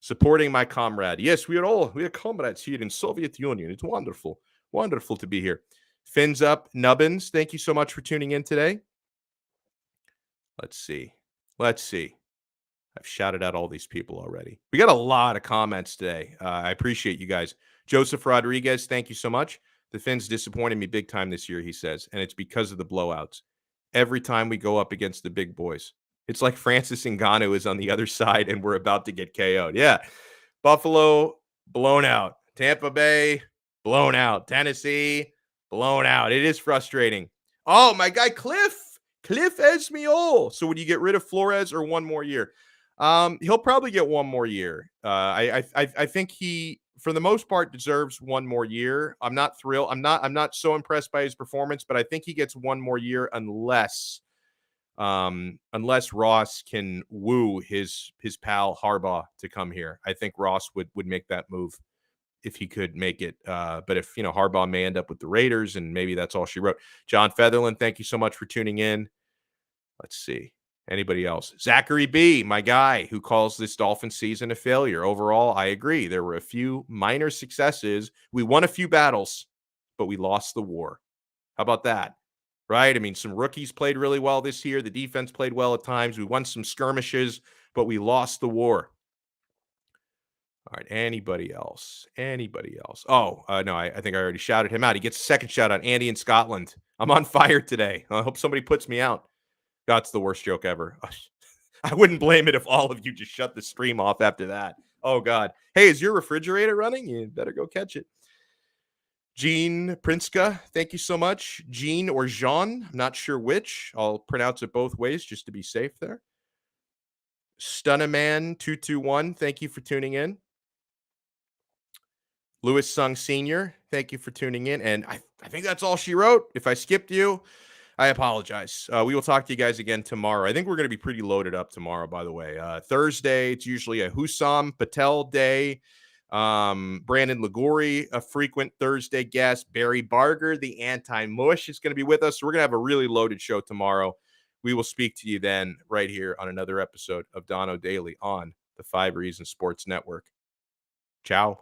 S1: supporting my comrade. Yes, we are comrades here in Soviet Union. It's wonderful. Wonderful to be here. Fins up, Nubbins. Thank you so much for tuning in today. Let's see. I've shouted out all these people already. We got a lot of comments today. I appreciate you guys. Joseph Rodriguez, thank you so much. The Finns disappointed me big time this year, he says, and it's because of the blowouts. Every time we go up against the big boys, it's like Francis Ngannou is on the other side and we're about to get KO'd. Yeah. Buffalo, blown out. Tampa Bay, blown out. Tennessee, blown out. It is frustrating. Oh, my guy, Cliff Esmiol. So would you get rid of Flores or one more year? He'll probably get one more year. I think he, for the most part, deserves one more year. I'm not thrilled. I'm not so impressed by his performance, but I think he gets one more year unless Ross can woo his pal Harbaugh to come here. I think Ross would make that move if he could make it. But if Harbaugh may end up with the Raiders, and maybe that's all she wrote. John Featherland, thank you so much for tuning in. Let's see. Anybody else? Zachary B., my guy, who calls this Dolphin season a failure. Overall, I agree. There were a few minor successes. We won a few battles, but we lost the war. How about that? Right? I mean, some rookies played really well this year. The defense played well at times. We won some skirmishes, but we lost the war. All right. Anybody else? Oh, no, I think I already shouted him out. He gets a second shout out. Andy in Scotland. I'm on fire today. I hope somebody puts me out. That's the worst joke ever. I wouldn't blame it if all of you just shut the stream off after that. Oh, God. Hey, is your refrigerator running? You better go catch it. Jean Prinska, thank you so much. Jean or Jean, I'm not sure which. I'll pronounce it both ways just to be safe there. Stunaman221, thank you for tuning in. Lewis Sung Sr., thank you for tuning in. And I think that's all she wrote. If I skipped you, I apologize. We will talk to you guys again tomorrow. I think we're going to be pretty loaded up tomorrow, by the way. Thursday, it's usually a Hussam Patel day. Brandon Liguri, a frequent Thursday guest. Barry Barger, the anti-mush, is going to be with us. So we're going to have a really loaded show tomorrow. We will speak to you then right here on another episode of Donno Daily on the 5 Reasons Sports Network. Ciao.